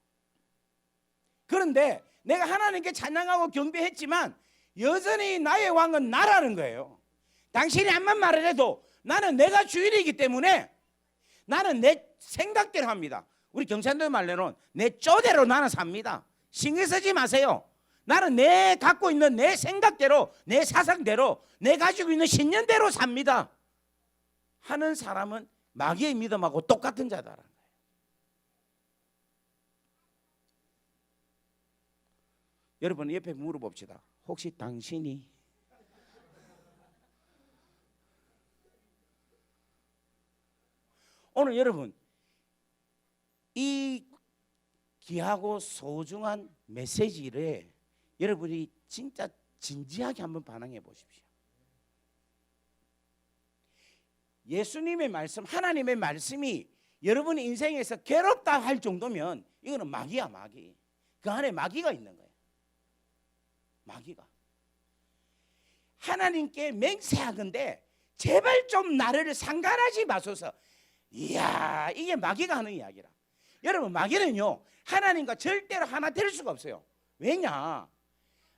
그런데 내가 하나님께 찬양하고 경배했지만 여전히 나의 왕은 나라는 거예요. 당신이 암만 말을 해도 나는 내가 주인이기 때문에 나는 내 생각대로 합니다. 우리 경상도 말로는 내 쪼대로 나는 삽니다. 신경 쓰지 마세요. 나는 내 갖고 있는 내 생각대로 내 사상대로 내 가지고 있는 신념대로 삽니다 하는 사람은 마귀의 믿음하고 똑같은 자다라는 거예요. 여러분 옆에 물어봅시다. 혹시 당신이 오늘 여러분 이 귀하고 소중한 메시지를 여러분이 진짜 진지하게 한번 반응해 보십시오. 예수님의 말씀, 하나님의 말씀이 여러분의 인생에서 괴롭다 할 정도면 이거는 마귀야, 마귀. 그 안에 마귀가 있는 거예요. 마귀가. 하나님께 맹세하건대 제발 좀 나를 상관하지 마소서. 이야, 이게 마귀가 하는 이야기라. 여러분, 마귀는요 하나님과 절대로 하나 될 수가 없어요. 왜냐?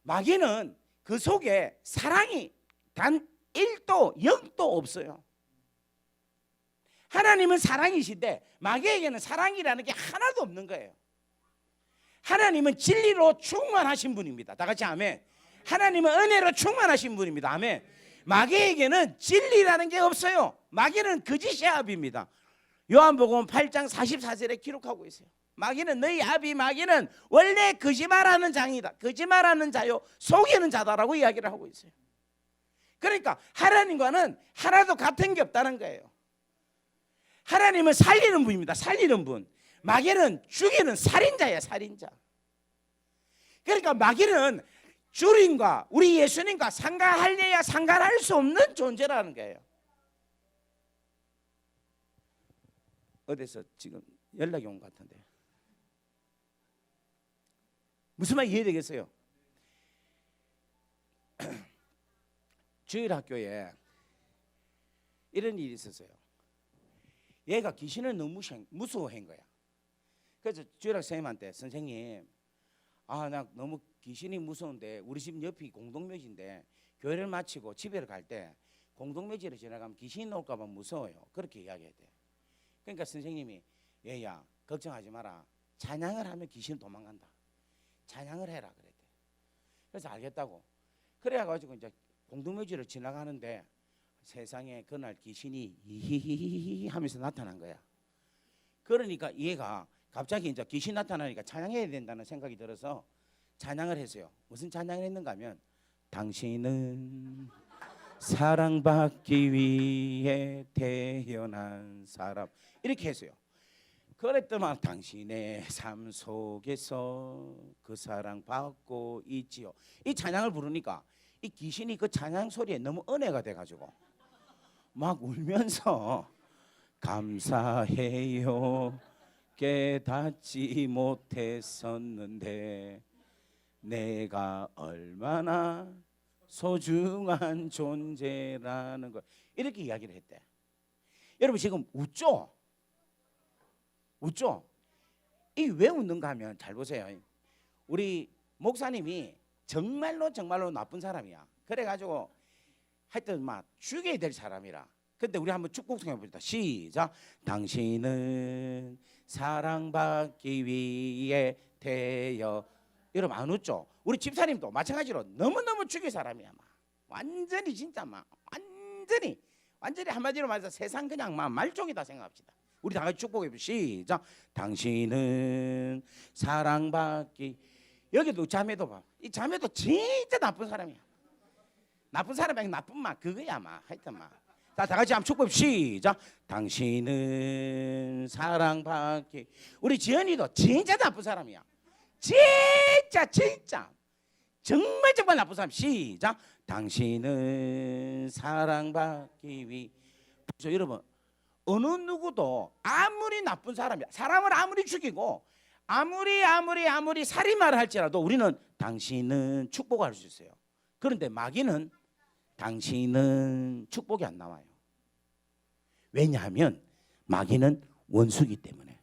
마귀는 그 속에 사랑이 단 1도 0도 없어요. 하나님은 사랑이신데 마귀에게는 사랑이라는 게 하나도 없는 거예요. 하나님은 진리로 충만하신 분입니다. 다 같이 아멘. 하나님은 은혜로 충만하신 분입니다. 아멘. 마귀에게는 진리라는 게 없어요. 마귀는 거짓의 아비입니다. 요한복음 8장 44절에 기록하고 있어요. 마귀는 너희 아비 마귀는 원래 거짓말하는 장이다. 거짓말하는 자요 속이는 자다라고 이야기를 하고 있어요. 그러니까 하나님과는 하나도 같은 게 없다는 거예요. 하나님은 살리는 분입니다. 살리는 분. 마귀는 죽이는 살인자예요. 살인자. 그러니까 마귀는 주님과 우리 예수님과 상관할래야 상관할 수 없는 존재라는 거예요. 어디서 지금 연락이 온 것 같은데 무슨 말 이해되겠어요? 주일학교에 이런 일이 있었어요. 얘가 귀신을 너무 무서워한 거야. 그래서 주일학 선생님한테 선생님, 나 너무 귀신이 무서운데 우리 집 옆이 공동묘지인데 교회를 마치고 집에 갈 때 공동묘지를 지나가면 귀신이 나올까 봐 무서워요. 그렇게 이야기했대. 그러니까 선생님이 얘야 걱정하지 마라. 찬양을 하면 귀신 도망간다. 찬양을 해라 그랬대. 그래서 알겠다고. 그래가지고 이제 공동묘지를 지나가는데 세상에 그날 귀신이 히히히히 하면서 나타난 거야. 그러니까 얘가 갑자기 이제 귀신 나타나니까 찬양해야 된다는 생각이 들어서 찬양을 했어요. 무슨 찬양을 했는가 하면 당신은 사랑받기 위해 태어난 사람 이렇게 했어요. 그랬더만 당신의 삶 속에서 그 사랑받고 있지요. 이 찬양을 부르니까 이 귀신이 그 찬양 소리에 너무 은혜가 돼가지고 막 울면서 감사해요 깨닫지 못했었는데 내가 얼마나 소중한 존재라는 걸 이렇게 이야기를 했대. 여러분 지금 웃죠? 웃죠? 이 왜 웃는가 하면 잘 보세요. 우리 목사님이 정말로 나쁜 사람이야. 그래가지고 하여튼 막 죽여야 될 사람이라. 근데 우리 한번 축복성 해봅시다. 시작. 당신은 사랑받기 위해 태어. 여러분 안 웃죠? 우리 집사님도 마찬가지로 너무너무 죽일 사람이야. 막 완전히 진짜 막 완전히 한마디로 말해서 세상 그냥 막 말종이다 생각합시다. 우리 다 같이 축복해봅시다. 시작. 당신은 사랑받기. 여기도 자매도 봐. 이 자매도 진짜 나쁜 사람이야. 나쁜 사람이 아니라 나쁜 막 그거야 막 하여튼 막. 자, 다 같이 한번 축복 시작. 당신은 사랑받기. 우리 지연이도 진짜 나쁜 사람이야. 진짜 정말 나쁜 사람. 시작. 당신은 사랑받기 위해. 여러분 어느 누구도 아무리 나쁜 사람이야. 사람을 아무리 죽이고 아무리 살인마를 할지라도 우리는 당신은 축복할 수 있어요. 그런데 마귀는 당신은 축복이 안 나와요. 왜냐하면 마귀는 원수기 때문에.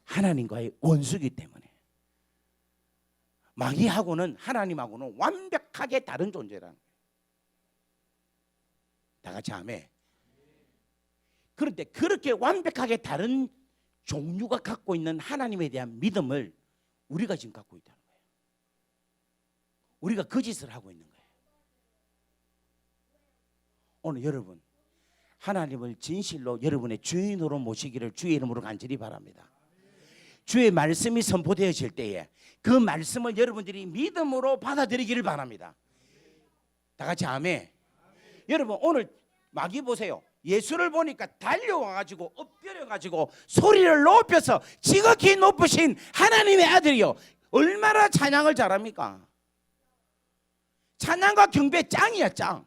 하나님과의 원수기 때문에. 마귀하고는 하나님하고는 완벽하게 다른 존재라는 거예요. 다 같이 아멘. 그런데 그렇게 완벽하게 다른 종류가 갖고 있는 하나님에 대한 믿음을 우리가 지금 갖고 있다는 거예요. 우리가 거짓을 하고 있는 거예요. 오늘 여러분 하나님을 진실로 여러분의 주인으로 모시기를 주의 이름으로 간절히 바랍니다. 주의 말씀이 선포되어질 때에 그 말씀을 여러분들이 믿음으로 받아들이기를 바랍니다. 다 같이 아멘. 여러분 오늘 마귀 보세요. 예수를 보니까 달려와가지고 엎드려가지고 소리를 높여서 지극히 높으신 하나님의 아들이요 얼마나 찬양을 잘합니까? 찬양과 경배 짱이야 짱.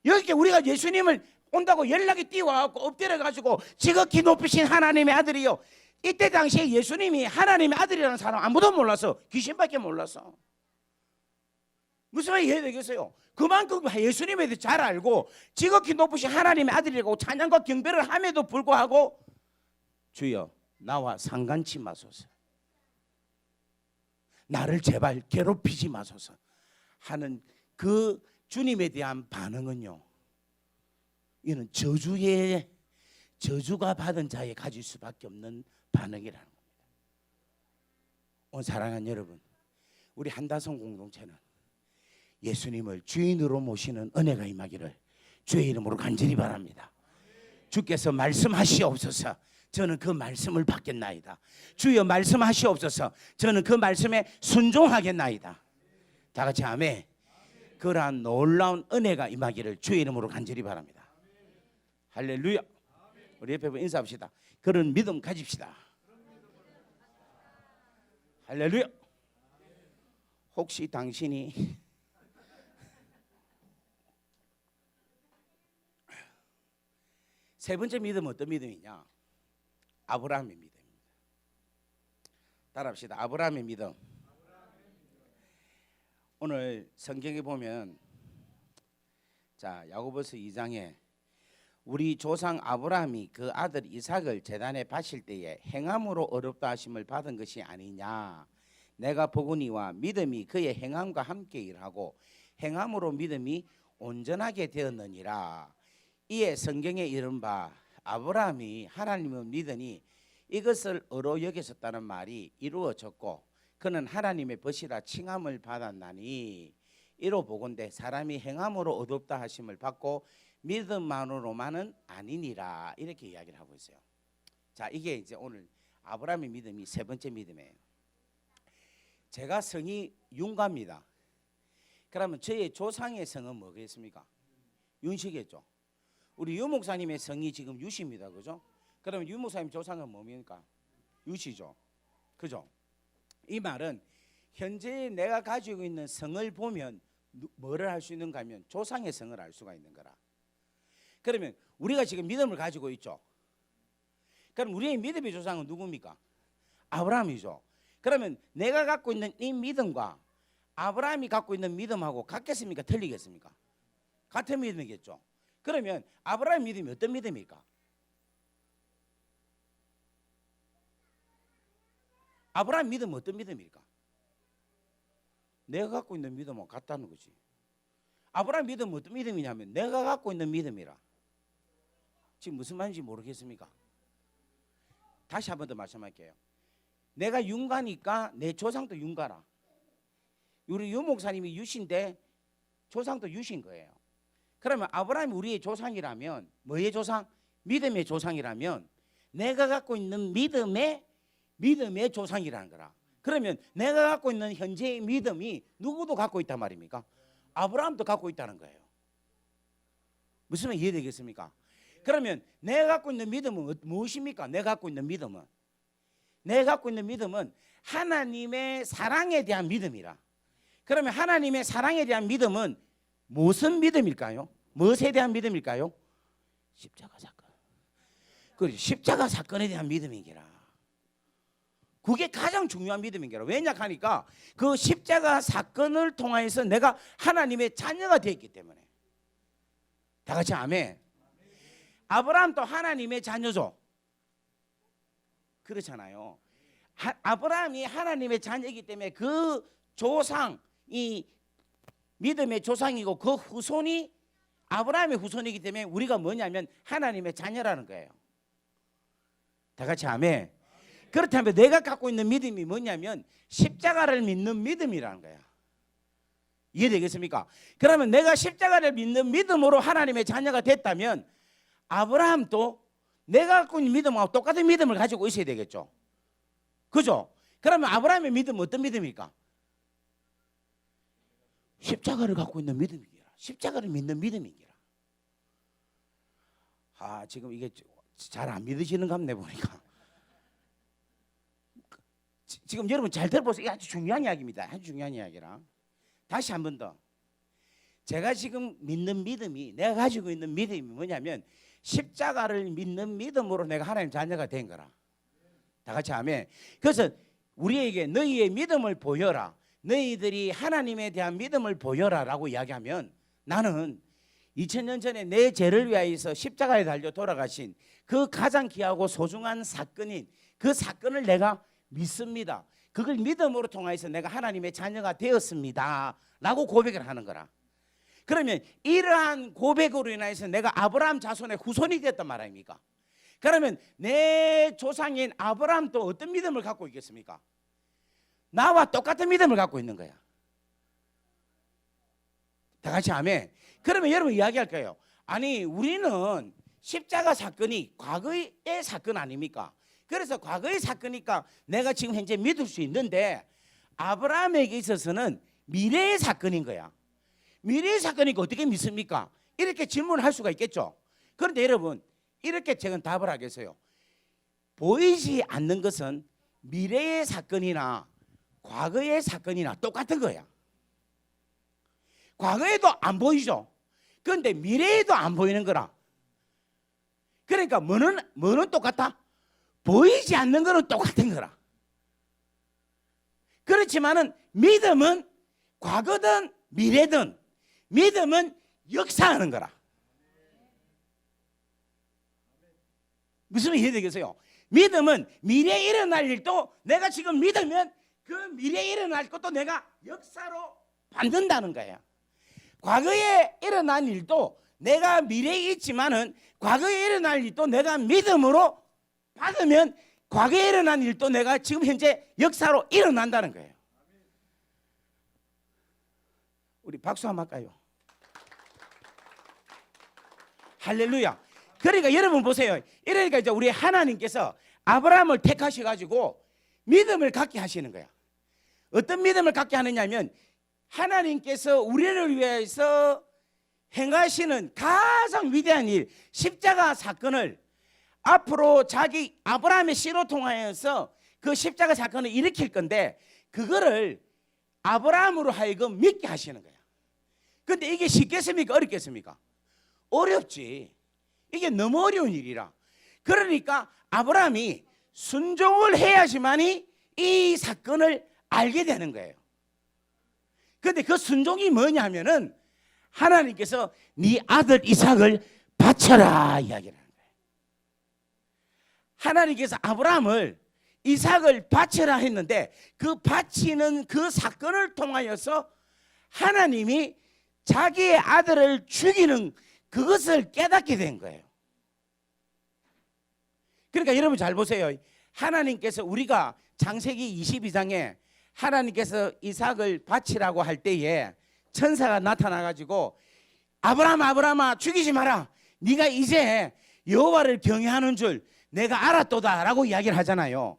여기 우리가 예수님을 온다고 연락이 뛰어와갖고 엎드려가지고 지극히 높으신 하나님의 아들이요. 이때 당시에 예수님이 하나님의 아들이라는 사람 아무도 몰랐어. 귀신밖에 몰랐어. 무슨 말이 이해가 되겠어요? 그만큼 예수님에 대해 잘 알고 지극히 높으신 하나님의 아들이라고 찬양과 경배를 함에도 불구하고 주여 나와 상관치 마소서, 나를 제발 괴롭히지 마소서 하는 그 주님에 대한 반응은요, 이는 저주가 받은 자에 가질 수밖에 없는 반응이라는 겁니다. 오늘 사랑하는 여러분, 우리 한다성 공동체는 예수님을 주인으로 모시는 은혜가 임하기를 주의 이름으로 간절히 바랍니다. 주께서 말씀하시옵소서. 저는 그 말씀을 받겠나이다. 주여 말씀하시옵소서. 저는 그 말씀에 순종하겠나이다. 다 같이 아멘. 그러한 놀라운 은혜가 임하기를 주의 이름으로 간절히 바랍니다. 할렐루야. 우리 옆에 분 인사합시다. 그런 믿음 가집시다. 할렐루야. 혹시 당신이 세 번째 믿음은 어떤 믿음이냐? 아브라함의 믿음입니다. 따라합시다. 아브라함의 믿음. 오늘 성경에 보면 자, 야고보서 2장에 우리 조상 아브라함이 그 아들 이삭을 제단에 바칠 때에 행함으로 어렵다 하심을 받은 것이 아니냐. 내가 보거니와 믿음이 그의 행함과 함께 일하고 행함으로 믿음이 온전하게 되었느니라. 이에 성경에 이른바 아브라함이 하나님을 믿으니 이것을 의로 여겼었다는 말이 이루어졌고 그는 하나님의 벗이라 칭함을 받았나니 이로 보건대 사람이 행함으로 얻었다 하심을 받고 믿음만으로만은 아니니라. 이렇게 이야기를 하고 있어요. 자, 이게 이제 오늘 아브라함의 믿음이 세 번째 믿음이에요. 제가 성이 윤가입니다. 그러면 저의 조상의 성은 뭐겠습니까? 윤씨겠죠. 우리 유 목사님의 성이 지금 유씨입니다. 그죠? 그러면 유 목사님 조상은 뭡니까? 유씨죠. 그죠? 이 말은 현재 내가 가지고 있는 성을 보면 뭐를 할 수 있는가 하면 조상의 성을 알 수가 있는 거라. 그러면 우리가 지금 믿음을 가지고 있죠. 그럼 우리의 믿음의 조상은 누굽니까? 아브라함이죠. 그러면 내가 갖고 있는 이 믿음과 아브라함이 갖고 있는 믿음하고 같겠습니까? 틀리겠습니까? 같은 믿음이겠죠. 그러면 아브라함 믿음이 어떤 믿음일까? 아브라함 믿음은 어떤 믿음일까? 내가 갖고 있는 믿음은 같다는 거지. 아브라함 믿음은 어떤 믿음이냐면 내가 갖고 있는 믿음이라. 지금 무슨 말인지 모르겠습니까? 다시 한 번 더 말씀할게요. 내가 윤가니까 내 조상도 윤가라. 우리 유 목사님이 유신데 조상도 유신 거예요. 그러면 아브라함이 우리의 조상이라면 뭐의 조상? 믿음의 조상이라면 내가 갖고 있는 믿음의 조상이라는 거라. 그러면 내가 갖고 있는 현재의 믿음이 누구도 갖고 있단 말입니까? 아브라함도 갖고 있다는 거예요. 무슨 말 이해되겠습니까? 그러면 내가 갖고 있는 믿음은 무엇입니까? 내가 갖고 있는 믿음은 하나님의 사랑에 대한 믿음이라. 그러면 하나님의 사랑에 대한 믿음은 무슨 믿음일까요? 무엇에 대한 믿음일까요? 십자가 사건. 그렇죠. 십자가 사건에 대한 믿음이기라. 그게 가장 중요한 믿음이기라. 왜냐 하니까 그 십자가 사건을 통해서 내가 하나님의 자녀가 되었기 때문에. 다 같이 아멘. 아브라함도 하나님의 자녀죠. 그렇잖아요. 아브라함이 하나님의 자녀이기 때문에 그 조상이 믿음의 조상이고 그 후손이 아브라함의 후손이기 때문에 우리가 뭐냐면 하나님의 자녀라는 거예요. 다 같이 아멘. 그렇다면 내가 갖고 있는 믿음이 뭐냐면 십자가를 믿는 믿음이라는 거야. 이해되겠습니까? 그러면 내가 십자가를 믿는 믿음으로 하나님의 자녀가 됐다면 아브라함도 내가 갖고 있는 믿음하고 똑같은 믿음을 가지고 있어야 되겠죠. 그죠? 그러면 아브라함의 믿음은 어떤 믿음일까? 십자가를 갖고 있는 믿음이기라. 십자가를 믿는 믿음이기라. 아, 지금 이게 잘 안 믿으시는 것 같네 보니까. 지금 여러분 잘 들어보세요. 이게 아주 중요한 이야기입니다. 아주 중요한 이야기라. 다시 한 번 더. 제가 지금 믿는 믿음이, 내가 가지고 있는 믿음이 뭐냐면 십자가를 믿는 믿음으로 내가 하나님 자녀가 된 거라. 다 같이 아멘. 그래서 우리에게 너희의 믿음을 보여라, 너희들이 하나님에 대한 믿음을 보여라 라고 이야기하면, 나는 2000년 전에 내 죄를 위하여서 십자가에 달려 돌아가신 그 가장 귀하고 소중한 사건인 그 사건을 내가 믿습니다. 그걸 믿음으로 통해서 내가 하나님의 자녀가 되었습니다 라고 고백을 하는 거라. 그러면 이러한 고백으로 인해서 내가 아브라함 자손의 후손이 됐단 말 아닙니까? 그러면 내 조상인 아브라함도 어떤 믿음을 갖고 있겠습니까? 나와 똑같은 믿음을 갖고 있는 거야. 다 같이 아멘. 그러면 여러분 이야기할 거예요. 아니, 우리는 십자가 사건이 과거의 사건 아닙니까? 그래서 과거의 사건이니까 내가 지금 현재 믿을 수 있는데, 아브라함에게 있어서는 미래의 사건인 거야. 미래의 사건이니까 어떻게 믿습니까? 이렇게 질문할 수가 있겠죠. 그런데 여러분, 이렇게 제가 답을 하겠어요. 보이지 않는 것은 미래의 사건이나 과거의 사건이나 똑같은 거야. 과거에도 안 보이죠. 그런데 미래에도 안 보이는 거라. 그러니까 뭐는 똑같다? 보이지 않는 거는 똑같은 거라. 그렇지만은 믿음은 과거든 미래든 믿음은 역사하는 거라. 무슨 말이 이해되겠어요? 믿음은 미래에 일어날 일도 내가 지금 믿으면 그 미래에 일어날 것도 내가 역사로 받는다는 거야. 과거에 일어난 일도 내가 미래에 있지만은 과거에 일어날 일도 내가 믿음으로 받으면 과거에 일어난 일도 내가 지금 현재 역사로 일어난다는 거예요. 우리 박수 한번 할까요? 할렐루야. 그러니까 여러분 보세요. 이러니까 이제 우리 하나님께서 아브라함을 택하셔가지고 믿음을 갖게 하시는 거야. 어떤 믿음을 갖게 하느냐면, 하나님께서 우리를 위해서 행하시는 가장 위대한 일, 십자가 사건을 앞으로 자기 아브라함의 씨로 통하여서 그 십자가 사건을 일으킬 건데, 그거를 아브라함으로 하여금 믿게 하시는 거야. 근데 이게 쉽겠습니까? 어렵겠습니까? 어렵지. 이게 너무 어려운 일이라. 그러니까 아브라함이 순종을 해야지만이 이 사건을 알게 되는 거예요. 그런데 그 순종이 뭐냐면은 하나님께서 네 아들 이삭을 바쳐라 이야기를 하는 거예요. 하나님께서 아브라함을 이삭을 바쳐라 했는데, 그 바치는 그 사건을 통하여서 하나님이 자기의 아들을 죽이는 그것을 깨닫게 된 거예요. 그러니까 여러분 잘 보세요. 하나님께서, 우리가 창세기 22장에 하나님께서 이삭을 바치라고 할 때에 천사가 나타나가지고 아브라함아 죽이지 마라, 네가 이제 여호와를 경외하는 줄 내가 알았도다 라고 이야기를 하잖아요.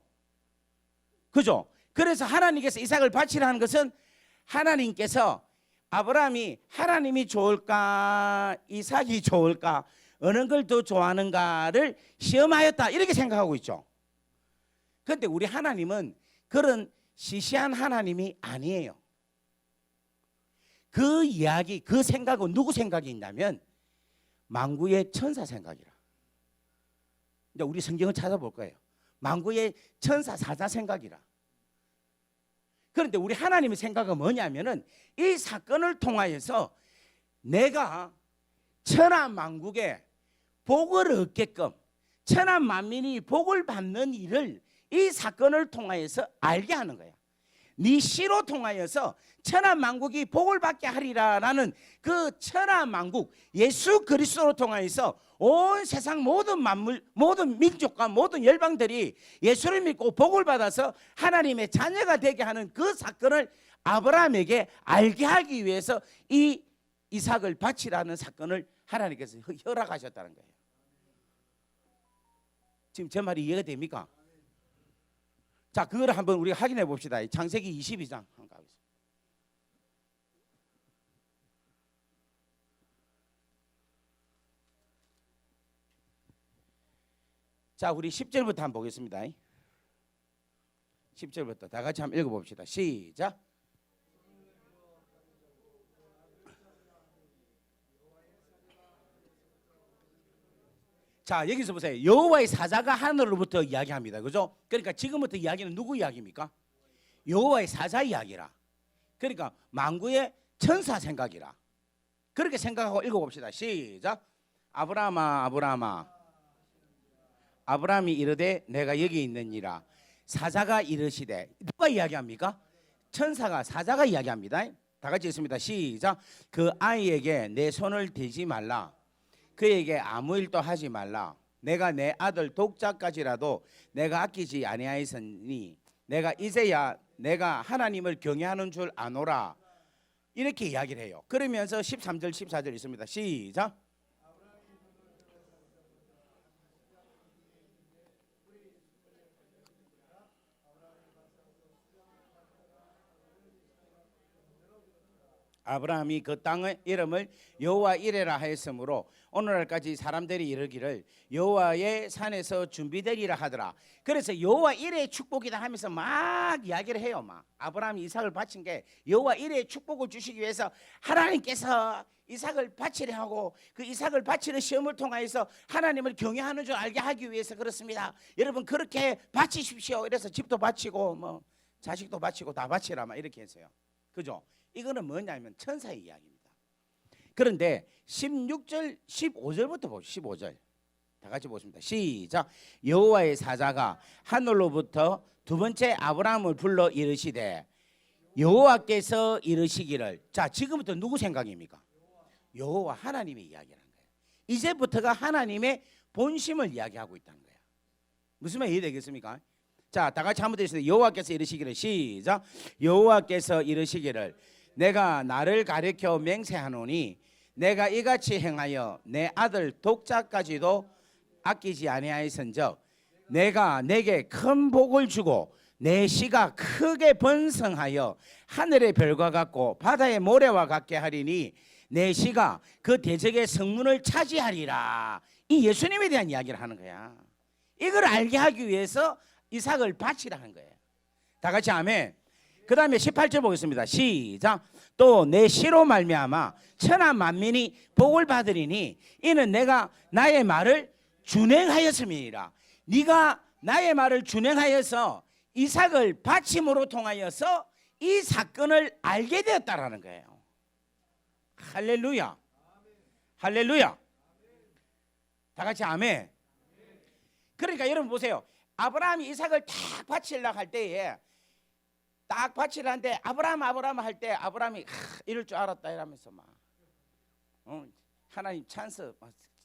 그죠? 그래서 하나님께서 이삭을 바치라는 것은, 하나님께서 아브라함이 하나님이 좋을까 이삭이 좋을까 어느 걸 더 좋아하는가를 시험하였다 이렇게 생각하고 있죠. 그런데 우리 하나님은 그런 시시한 하나님이 아니에요. 그 이야기, 그 생각은 누구 생각이 있냐면 만구의 천사 생각이라. 이제 우리 성경을 찾아볼 거예요. 만구의 천사 사자 생각이라. 그런데 우리 하나님의 생각은 뭐냐면은, 이 사건을 통하여서 내가 천하 만국에 복을 얻게끔, 천하 만민이 복을 받는 일을 이 사건을 통하여서 알게 하는 거야. 네 씨로 통하여서 천하 만국이 복을 받게 하리라라는 그 천하 만국, 예수 그리스도로 통하여서 온 세상 모든 만물, 모든 민족과 모든 열방들이 예수를 믿고 복을 받아서 하나님의 자녀가 되게 하는 그 사건을 아브라함에게 알게 하기 위해서 이 이삭을 바치라는 사건을 하나님께서 허락하셨다는 거예요. 지금 제 말이 이해가 됩니까? 자, 그걸 한번 우리가 확인해 봅시다. 창세기 22장 한번 가겠습니다. 자, 우리 10절부터 한번 보겠습니다. 10절부터 다 같이 한번 읽어봅시다. 시작. 자, 여기서 보세요. 여호와의 사자가 하늘로부터 이야기합니다. 그죠? 그러니까 지금부터 이야기는 누구 이야기입니까? 여호와의 사자 이야기라. 그러니까 만구의 천사 생각이라. 그렇게 생각하고 읽어봅시다. 시작. 아브라함아 아브라함아. 아브라함이 이르되 내가 여기 있느니라. 사자가 이르시되. 누가 이야기합니까? 천사가, 사자가 이야기합니다. 다 같이 읽습니다. 시작. 그 아이에게 내 손을 대지 말라. 그에게 아무 일도 하지 말라. 내가 내 아들 독자까지라도 내가 아끼지 아니하였으니 내가 이제야 내가 하나님을 경외하는 줄 아노라. 이렇게 이야기를 해요. 그러면서 13절 14절 있습니다. 시작. 아브라함이 그 땅의 이름을 여호와 이레라 하였으므로 오늘날까지 사람들이 이르기를 여호와의 산에서 준비되리라 하더라. 그래서 여호와 이레의 축복이다 하면서 막 이야기를 해요. 막 아브라함이 이삭을 바친 게 여호와 이레의 축복을 주시기 위해서 하나님께서 이삭을 바치려 하고 그 이삭을 바치는 시험을 통하여서 하나님을 경외하는 줄 알게 하기 위해서 그렇습니다. 여러분 그렇게 바치십시오. 이래서 집도 바치고 뭐 자식도 바치고 다 바치라 막 이렇게 했어요. 그죠? 이거는 뭐냐면 천사의 이야기입니다. 그런데 16절 15절부터 보시죠. 15절 다 같이 보십니다. 시작. 여호와의 사자가 하늘로부터 두 번째 아브라함을 불러 이르시되 여호와께서 이르시기를. 자, 지금부터 누구 생각입니까? 여호와 하나님의 이야기라는 거예요. 이제부터가 하나님의 본심을 이야기하고 있다는 거예요. 무슨 말 이해되겠습니까? 자, 다 같이 한번 더 읽습니다. 여호와께서 이르시기를. 시작. 여호와께서 이르시기를 내가 나를 가리켜 맹세하노니 내가 이같이 행하여 내 아들 독자까지도 아끼지 아니하였은즉 내가 내게 큰 복을 주고 내 씨가 크게 번성하여 하늘의 별과 같고 바다의 모래와 같게 하리니 내 씨가 그 대적의 성문을 차지하리라. 이 예수님에 대한 이야기를 하는 거야. 이걸 알게 하기 위해서 이삭을 바치라 한 거예요. 다 같이 아멘. 그 다음에 18절 보겠습니다. 시작. 또 내 씨로 말미암아 천하 만민이 복을 받으리니 이는 내가 나의 말을 준행하였음이니라. 네가 나의 말을 준행하여서 이삭을 바침으로 통하여서 이 사건을 알게 되었다라는 거예요. 할렐루야. 할렐루야. 다 같이 아멘. 그러니까 여러분 보세요. 아브라함이 이삭을 딱 바치려고 할 때에 딱 바치려는데 아브라함 할 때 아브라함이 이럴 줄 알았다 이러면서 막 하나님 찬스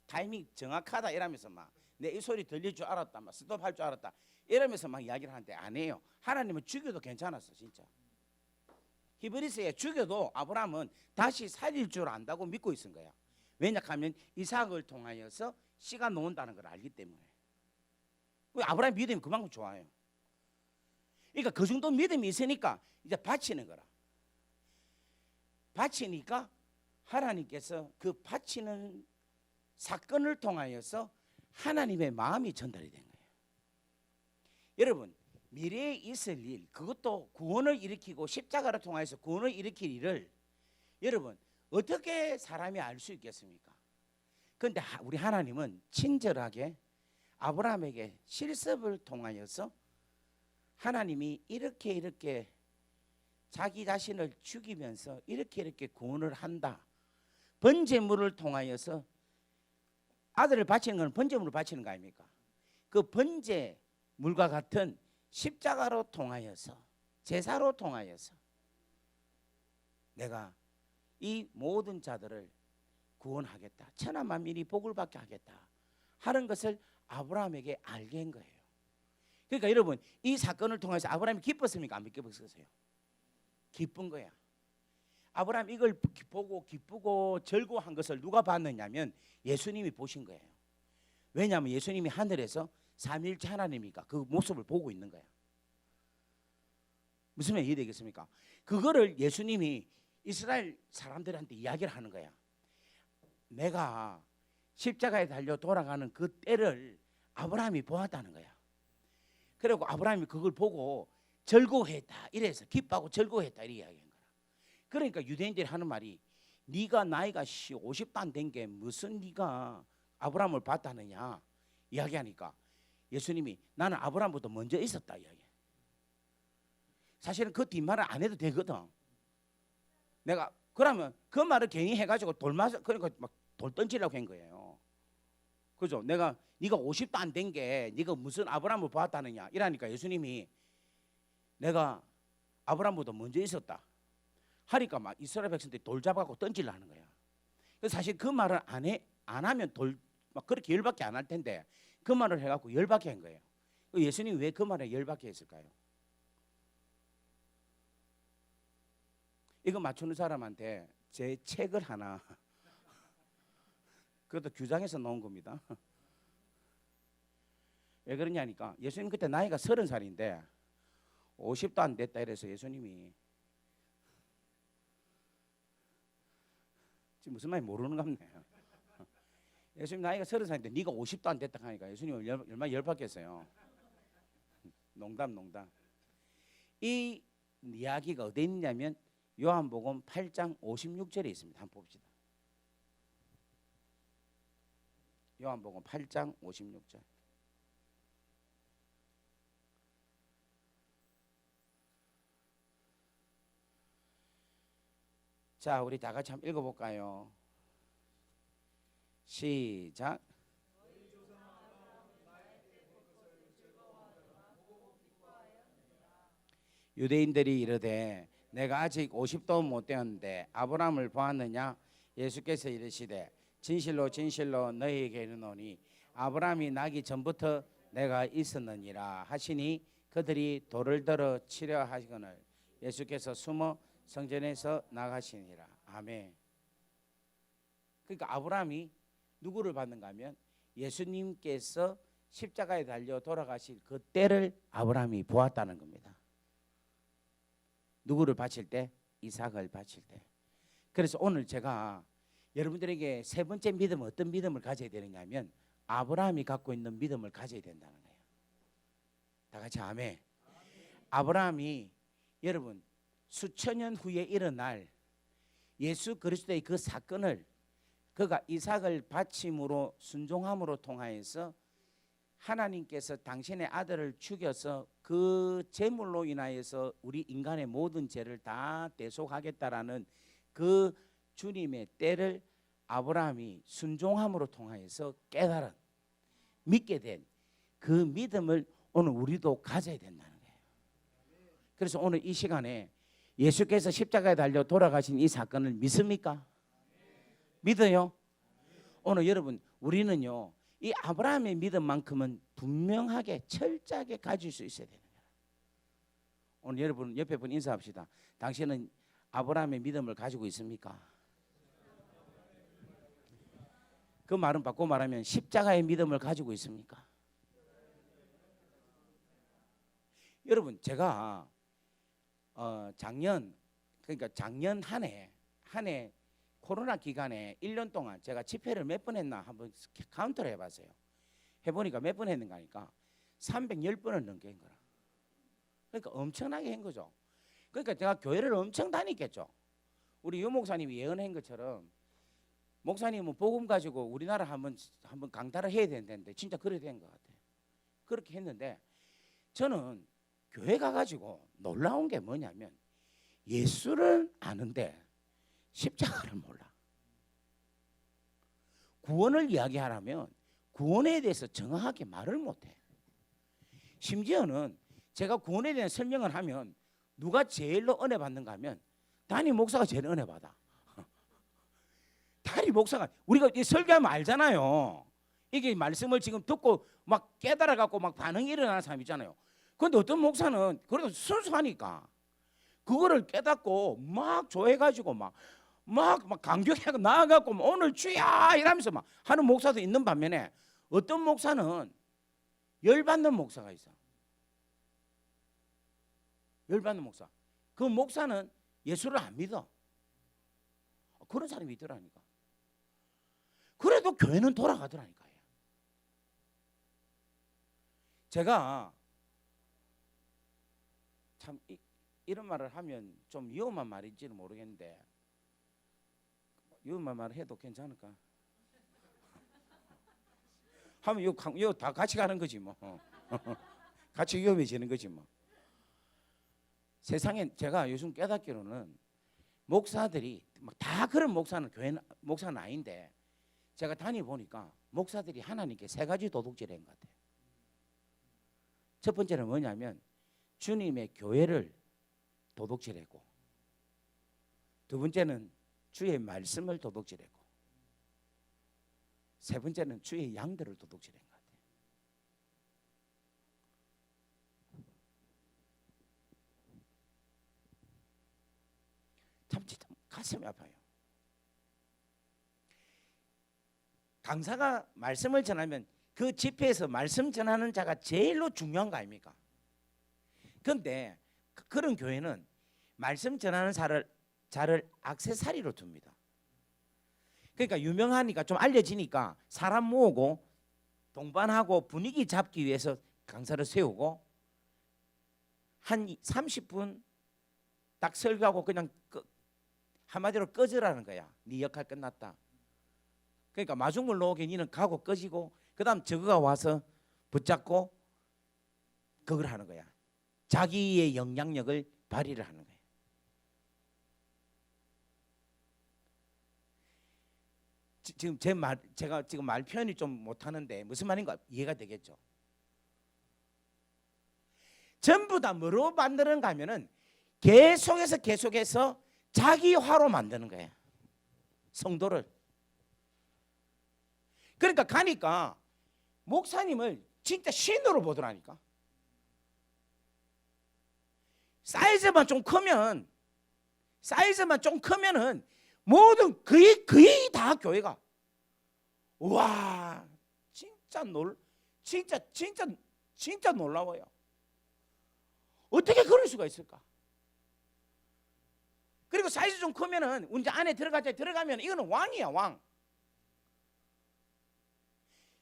타이밍 정확하다 이러면서 막 내 이 소리 들릴 줄 알았다 막 스톱할 줄 알았다 이러면서 막 이야기를 하는데 안 해요. 하나님은 죽여도 괜찮았어 진짜. 히브리서에 죽여도 아브라함은 다시 살릴 줄 안다고 믿고 있은 거야. 왜냐하면 이삭을 통하여서 씨가 나온다는 걸 알기 때문에. 아브라함 믿음이 그만큼 좋아요. 그러니까 그 정도 믿음이 있으니까 이제 바치는 거라. 바치니까 하나님께서 그 바치는 사건을 통하여서 하나님의 마음이 전달이 된 거예요. 여러분 미래에 있을 일, 그것도 구원을 일으키고 십자가를 통하여서 구원을 일으킬 일을 여러분 어떻게 사람이 알 수 있겠습니까? 그런데 우리 하나님은 친절하게 아브라함에게 실습을 통하여서 하나님이 이렇게 자기 자신을 죽이면서 이렇게 구원을 한다. 번제물을 통하여서 아들을 바치는 건 번제물을 바치는 거 아닙니까? 그 번제물과 같은 십자가로 통하여서 제사로 통하여서 내가 이 모든 자들을 구원하겠다. 천하 만민이 복을 받게 하겠다 하는 것을 아브라함에게 알게 한 거예요. 그러니까 여러분 이 사건을 통해서 아브라함이 기뻤습니까? 안 기뻤어요? 기쁜 거야. 아브라함 이걸 보고 기쁘고 즐거워한 것을 누가 봤느냐면 예수님이 보신 거예요. 왜냐하면 예수님이 하늘에서 삼위일체 하나님이니까 그 모습을 보고 있는 거야. 무슨 말 이해되겠습니까? 그거를 예수님이 이스라엘 사람들한테 이야기를 하는 거야. 내가 십자가에 달려 돌아가는 그 때를 아브라함이 보았다는 거야. 그리고 아브라함이 그걸 보고 즐거워했다. 이래서 기뻐하고 즐거워했다. 이렇게 이야기한 거야. 그러니까 유대인들이 하는 말이 네가 나이가 50도 안 된 게 무슨 네가 아브라함을 봤다느냐. 이야기하니까 예수님이 나는 아브라함보다 먼저 있었다 이야기. 사실은 그 뒷말을 안 해도 되거든. 내가 그러면 그 말을 괜히 해가지고 그러니까 막 돌 던지려고 한 거예요. 그죠? 네가 50도 안 된 게 네가 무슨 아브라함을 보았다느냐 이러니까 예수님이 내가 아브라함보다 먼저 있었다 하니까 막 이스라엘 백성들이 돌 잡아갖고 던지려 하는 거야. 그래서 사실 그 말을 안 하면 막 그렇게 열받게 안 할 텐데 그 말을 해갖고 열받게 한 거예요. 예수님이 왜 그 말에 열받게 했을까요? 이거 맞추는 사람한테 제 책을 하나 그것도 규장에서 나온 겁니다. 왜 그러냐니까 예수님 그때 나이가 30살인데 50도 안 됐다 이래서 예수님이 지금 무슨 말인지 모르는 것 같네요. 예수님 나이가 30살인데 네가 50도 안 됐다 하니까 예수님은 얼마나 열받겠어요. 농담. 이 이야기가 어디 있냐면 요한복음 8장 56절에 있습니다. 한번 봅시다. 요한복음 8장 56절. 자, 우리 다 같이 한번 읽어볼까요? 시작. 유대인들이 이르되 내가 아직 50도 못 되었는데 아브라함을 보았느냐? 예수께서 이르시되 진실로 진실로 너희에게 이르노니 아브라함이 나기 전부터 내가 있었느니라 하시니 그들이 돌을 들어 치려 하시거늘 예수께서 숨어 성전에서 나가시니라. 아멘. 그러니까 아브라함이 누구를 받는가 하면 예수님께서 십자가에 달려 돌아가실 그 때를 아브라함이 보았다는 겁니다. 누구를 바칠 때? 이삭을 바칠 때. 그래서 오늘 제가 여러분들에게 세 번째 믿음은 어떤 믿음을 가져야 되느냐 하면 아브라함이 갖고 있는 믿음을 가져야 된다는 거예요. 다 같이 아멘. 아브라함이 여러분 수천 년 후에 일어날 예수 그리스도의 그 사건을 그가 이삭을 바침으로 순종함으로 통하여서 하나님께서 당신의 아들을 죽여서 그 제물로 인하여서 우리 인간의 모든 죄를 다 대속하겠다라는 그 주님의 때를 아브라함이 순종함으로 통하여서 깨달은 믿게 된 그 믿음을 오늘 우리도 가져야 된다는 거예요. 그래서 오늘 이 시간에 예수께서 십자가에 달려 돌아가신 이 사건을 믿습니까? 믿어요? 오늘 여러분 우리는요 이 아브라함의 믿음만큼은 분명하게 철저하게 가질 수 있어야 되는 거예요. 오늘 여러분 옆에 분 인사합시다. 당신은 아브라함의 믿음을 가지고 있습니까? 그 말은 바꿔 말하면 십자가의 믿음을 가지고 있습니까? 여러분 제가 작년 한 해 코로나 기간에 1년 동안 제가 집회를 몇 번 했나 한번 카운트를 해봤어요. 해보니까 몇 번 했는가 하니까 310번을 넘게 한 거라. 그러니까 엄청나게 한 거죠. 그러니까 제가 교회를 엄청 다녔겠죠. 우리 유 목사님이 예언한 것처럼 목사님은 복음 가지고 우리나라 한번 강탈을 해야 된다는데 진짜 그래 된 것 같아요. 그렇게 했는데 저는 교회 가가지고 놀라운 게 뭐냐면 예수를 아는데 십자가를 몰라. 구원을 이야기하려면 구원에 대해서 정확하게 말을 못해. 심지어는 제가 구원에 대한 설명을 하면 누가 제일로 은혜 받는가 하면 담임 목사가 제일 은혜 받아. 담임 목사가 우리가 이 설교하면 알잖아요. 이게 말씀을 지금 듣고 막 깨달아 갖고 막 반응이 일어나는 사람 있잖아요. 그런데 어떤 목사는 그래도 순수하니까 그거를 깨닫고 막 조해가지고 막 감격해서 나아가고 오늘 주야 이러면서 막 하는 목사도 있는 반면에 어떤 목사는 열받는 목사가 있어. 열받는 목사. 그 목사는 예수를 안 믿어. 그런 사람이 있더라니까. 그래도 교회는 돌아가더라니까요. 제가 참 이런 말을 하면 좀 위험한 말인지는 모르겠는데 위험한 말을 해도 괜찮을까? 하면 이거 다 같이 가는 거지 뭐. 같이 위험해지는 거지 뭐. 세상에 제가 요즘 깨닫기로는 목사들이 다 그런 목사는 아닌데 제가 다녀보니까 목사들이 하나님께 세 가지 도둑질을 한 것 같아요. 첫 번째는 뭐냐면 주님의 교회를 도둑질했고, 두 번째는 주의 말씀을 도둑질했고, 세 번째는 주의 양들을 도둑질한 것 같아요. 참 진짜 가슴이 아파요. 강사가 말씀을 전하면 그 집회에서 말씀 전하는 자가 제일로 중요한 거 아닙니까? 그런데 그런 교회는 말씀 전하는 자를 액세서리로 둡니다. 그러니까 유명하니까 좀 알려지니까 사람 모으고 동반하고 분위기 잡기 위해서 강사를 세우고 한 30분 딱 설교하고 그냥 한마디로 꺼져라는 거야. 네 역할 끝났다. 그러니까 마중물 오게 니는 가고 꺼지고 그 다음 저거가 와서 붙잡고 그걸 하는 거야. 자기의 영향력을 발휘를 하는 거야. 지금 제가 지금 말 표현이 좀 못하는데 무슨 말인가 이해가 되겠죠? 전부 다 뭐로 만드는가 하면은 계속해서 자기 화로 만드는 거예요. 성도를. 그러니까 가니까 목사님을 진짜 신으로 보더라니까. 사이즈만 좀 크면은 모든 거의 다 교회가 와 진짜 놀라워요. 어떻게 그럴 수가 있을까? 그리고 사이즈 좀 크면은 이제 안에 들어가면 이거는 왕이야, 왕.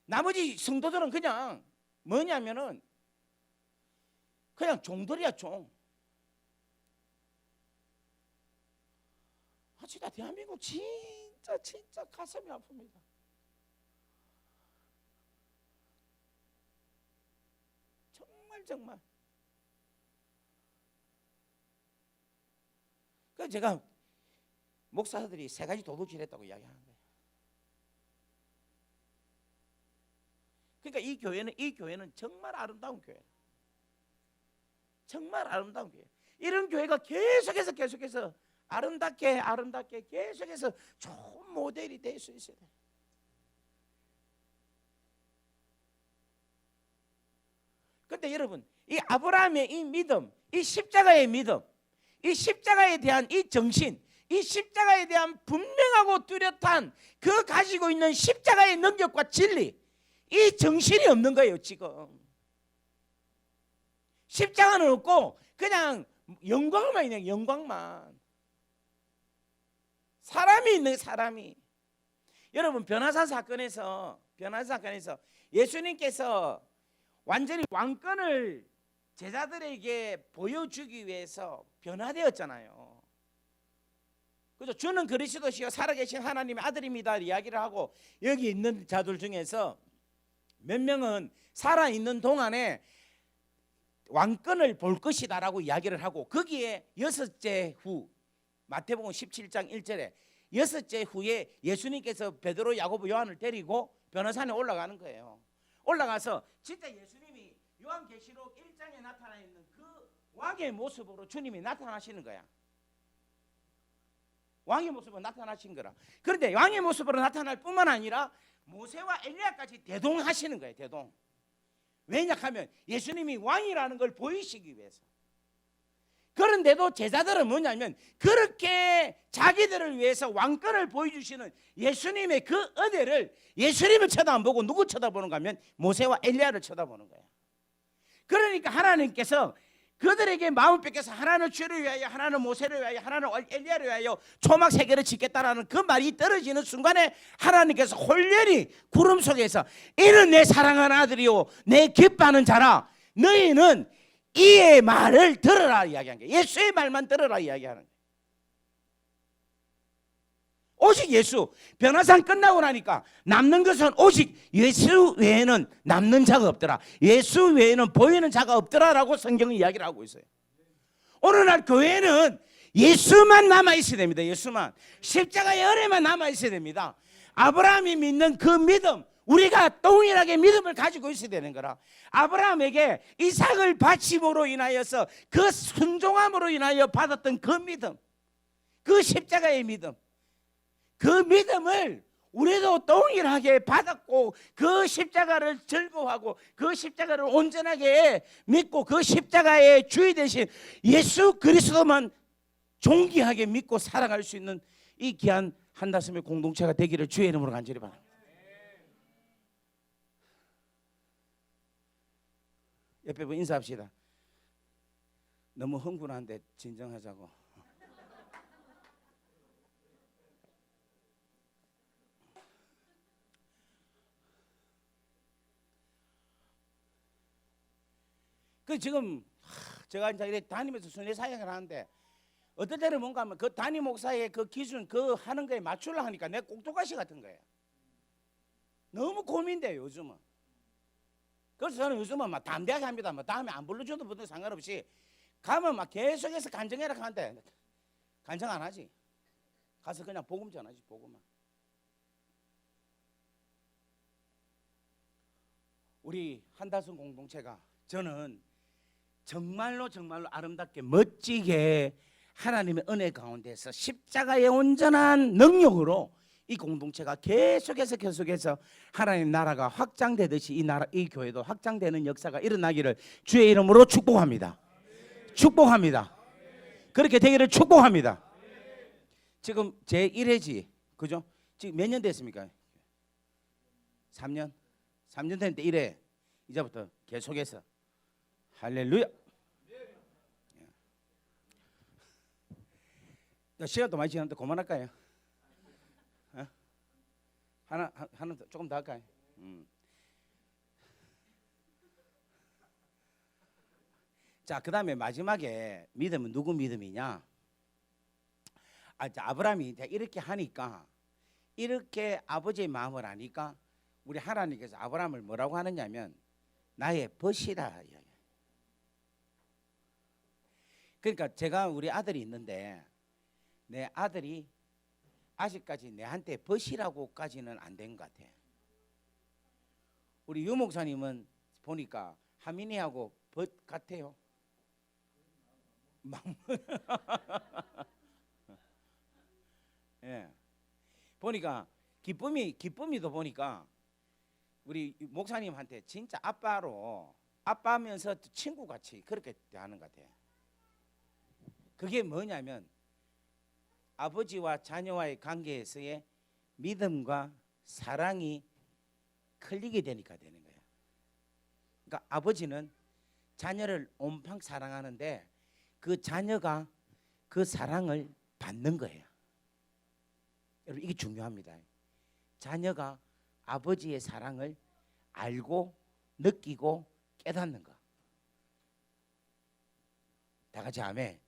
나머지 성도들은 그냥 뭐냐면은 그냥 종들이야, 종. 진짜 대한민국 진짜 가슴이 아픕니다. 정말. 그래서 제가 목사들이 세 가지 도둑질했다고 이야기하는 거예요. 그러니까 이 교회는 정말 아름다운 교회. 정말 아름다운 교회. 이런 교회가 계속해서 아름답게 계속해서 좋은 모델이 될 수 있어야 돼요. 그런데 여러분, 이 아브라함의 이 믿음, 이 십자가의 믿음, 이 십자가에 대한 이 정신, 이 십자가에 대한 분명하고 뚜렷한 그 가지고 있는 십자가의 능력과 진리, 이 정신이 없는 거예요 지금. 십자가는 없고 그냥 영광만 있는 영광만. 사람이 있는 사람이. 여러분 변화산 사건에서 예수님께서 완전히 왕권을 제자들에게 보여주기 위해서 변화되었잖아요. 그죠? 주는 그리스도시요 살아계신 하나님의 아들입니다 이야기를 하고 여기 있는 자들 중에서 몇 명은 살아있는 동안에 왕권을 볼 것이다라고 이야기를 하고 거기에 여섯째 후 마태복음 17장 1절에 여섯째 후에 예수님께서 베드로, 야고보, 요한을 데리고 변호산에 올라가는 거예요. 올라가서 진짜 예수님이 요한계시록 1장에 나타나 있는 그 왕의 모습으로 주님이 나타나시는 거야. 왕의 모습으로 나타나신 거라. 그런데 왕의 모습으로 나타날 뿐만 아니라 모세와 엘리야까지 대동하시는 거예요. 대동. 왜냐하면 예수님이 왕이라는 걸 보이시기 위해서. 그런데도 제자들은 뭐냐면 그렇게 자기들을 위해서 왕권을 보여주시는 예수님의 그 은혜를 예수님을 쳐다 안 보고 누구 쳐다보는가 하면 모세와 엘리야를 쳐다보는 거예요. 그러니까 하나님께서 그들에게 마음을 뺏겨서 하나는 주를 위하여, 하나는 모세를 위하여, 하나는 엘리야를 위하여 초막 세 개를 짓겠다라는 그 말이 떨어지는 순간에 하나님께서 홀렬히 구름 속에서 이는 내 사랑하는 아들이요 내 기뻐하는 자라 너희는 이의 말을 들으라 이야기한 거예요. 예수의 말만 들으라 이야기하는 거예요. 오직 예수. 변화산 끝나고 나니까 남는 것은 오직 예수 외에는 남는 자가 없더라. 예수 외에는 보이는 자가 없더라라고 성경은 이야기를 하고 있어요. 오늘날 교회는 예수만 남아 있어야 됩니다. 예수만. 십자가의 은혜만 남아 있어야 됩니다. 아브라함이 믿는 그 믿음, 우리가 동일하게 믿음을 가지고 있어야 되는 거라. 아브라함에게 이삭을 바침으로 인하여서 그 순종함으로 인하여 받았던 그 믿음, 그 십자가의 믿음, 그 믿음을 우리도 동일하게 받았고 그 십자가를 즐거워하고 그 십자가를 온전하게 믿고 그 십자가의 주인 되신 예수 그리스도만 존귀하게 믿고 살아갈 수 있는 이 귀한 한다섬의 공동체가 되기를 주의 이름으로 간절히 바랍니다. 옆에 분 인사합시다. 너무 흥분한데 진정하자고. 그 지금 제가 이제 이렇게 다니면서 순회 사역을 하는데 어떨 때는 뭔가 하면 그 담임 목사의 그 기준 그 하는 거에 맞추려 하니까 내 꼭두가시 같은 거예요. 너무 고민돼요 요즘은. 그래서 저는 요즘은 막 담대하게 합니다. 뭐 다음에 안 불러줘도 분들 상관없이 가면 막 계속해서 간증해라 하는데 간증 안 하지. 가서 그냥 복음 전하지 복음만. 우리 한다선 공동체가 저는 정말로 아름답게 멋지게 하나님의 은혜 가운데서 십자가의 온전한 능력으로 이 공동체가 계속해서 하나님 나라가 확장되듯이 이 나라 이 교회도 확장되는 역사가 일어나기를 주의 이름으로 축복합니다. 축복합니다. 그렇게 되기를 축복합니다. 지금 제 1회지 그죠? 지금 몇 년 됐습니까? 3년? 3년 됐는데 1회 이제부터 계속해서 할렐루야. 시간도 많이 지났는데 그만할까요? 어? 하나 조금 더 할까요? 자, 그 다음에 마지막에 믿음은 누구 믿음이냐? 아브라함이 이렇게 하니까 이렇게 아버지의 마음을 아니까 우리 하나님께서 아브라함을 뭐라고 하느냐면 나의 벗이라. 그러니까 제가 우리 아들이 있는데 내 아들이 아직까지 내한테 벗이라고까지는 안 된 것 같아. 우리 유 목사님은 보니까 하민이하고 벗 같아요. 예. 보니까 기쁨이도 보니까 우리 목사님한테 진짜 아빠면서 친구같이 그렇게 대하는 것 같아. 그게 뭐냐면 아버지와 자녀와의 관계에서의 믿음과 사랑이 클릭이 되니까 되는 거예요. 그러니까 아버지는 자녀를 온팡 사랑하는데 그 자녀가 그 사랑을 받는 거예요. 여러분 이게 중요합니다. 자녀가 아버지의 사랑을 알고 느끼고 깨닫는 거. 다 같이 아멘.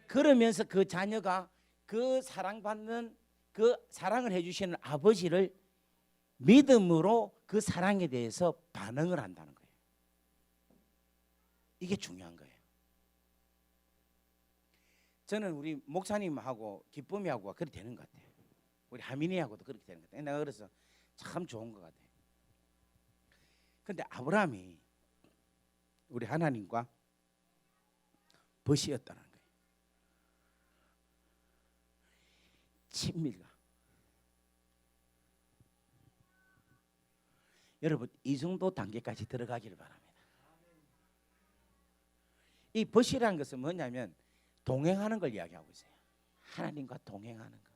그러면서 그 자녀가 그 사랑받는 그 사랑을 해주시는 아버지를 믿음으로 그 사랑에 대해서 반응을 한다는 거예요. 이게 중요한 거예요. 저는 우리 목사님하고 기쁨이하고 그렇게 되는 것 같아요. 우리 하민이하고도 그렇게 되는 것 같아요. 내가 그래서 참 좋은 것 같아요. 근데 아브라함이 우리 하나님과 벗이었다는 거예요. 친밀감. 여러분 이 정도 단계까지 들어가기를 바랍니다. 이 벗이라는 것은 뭐냐면 동행하는 걸 이야기하고 있어요. 하나님과 동행하는 거.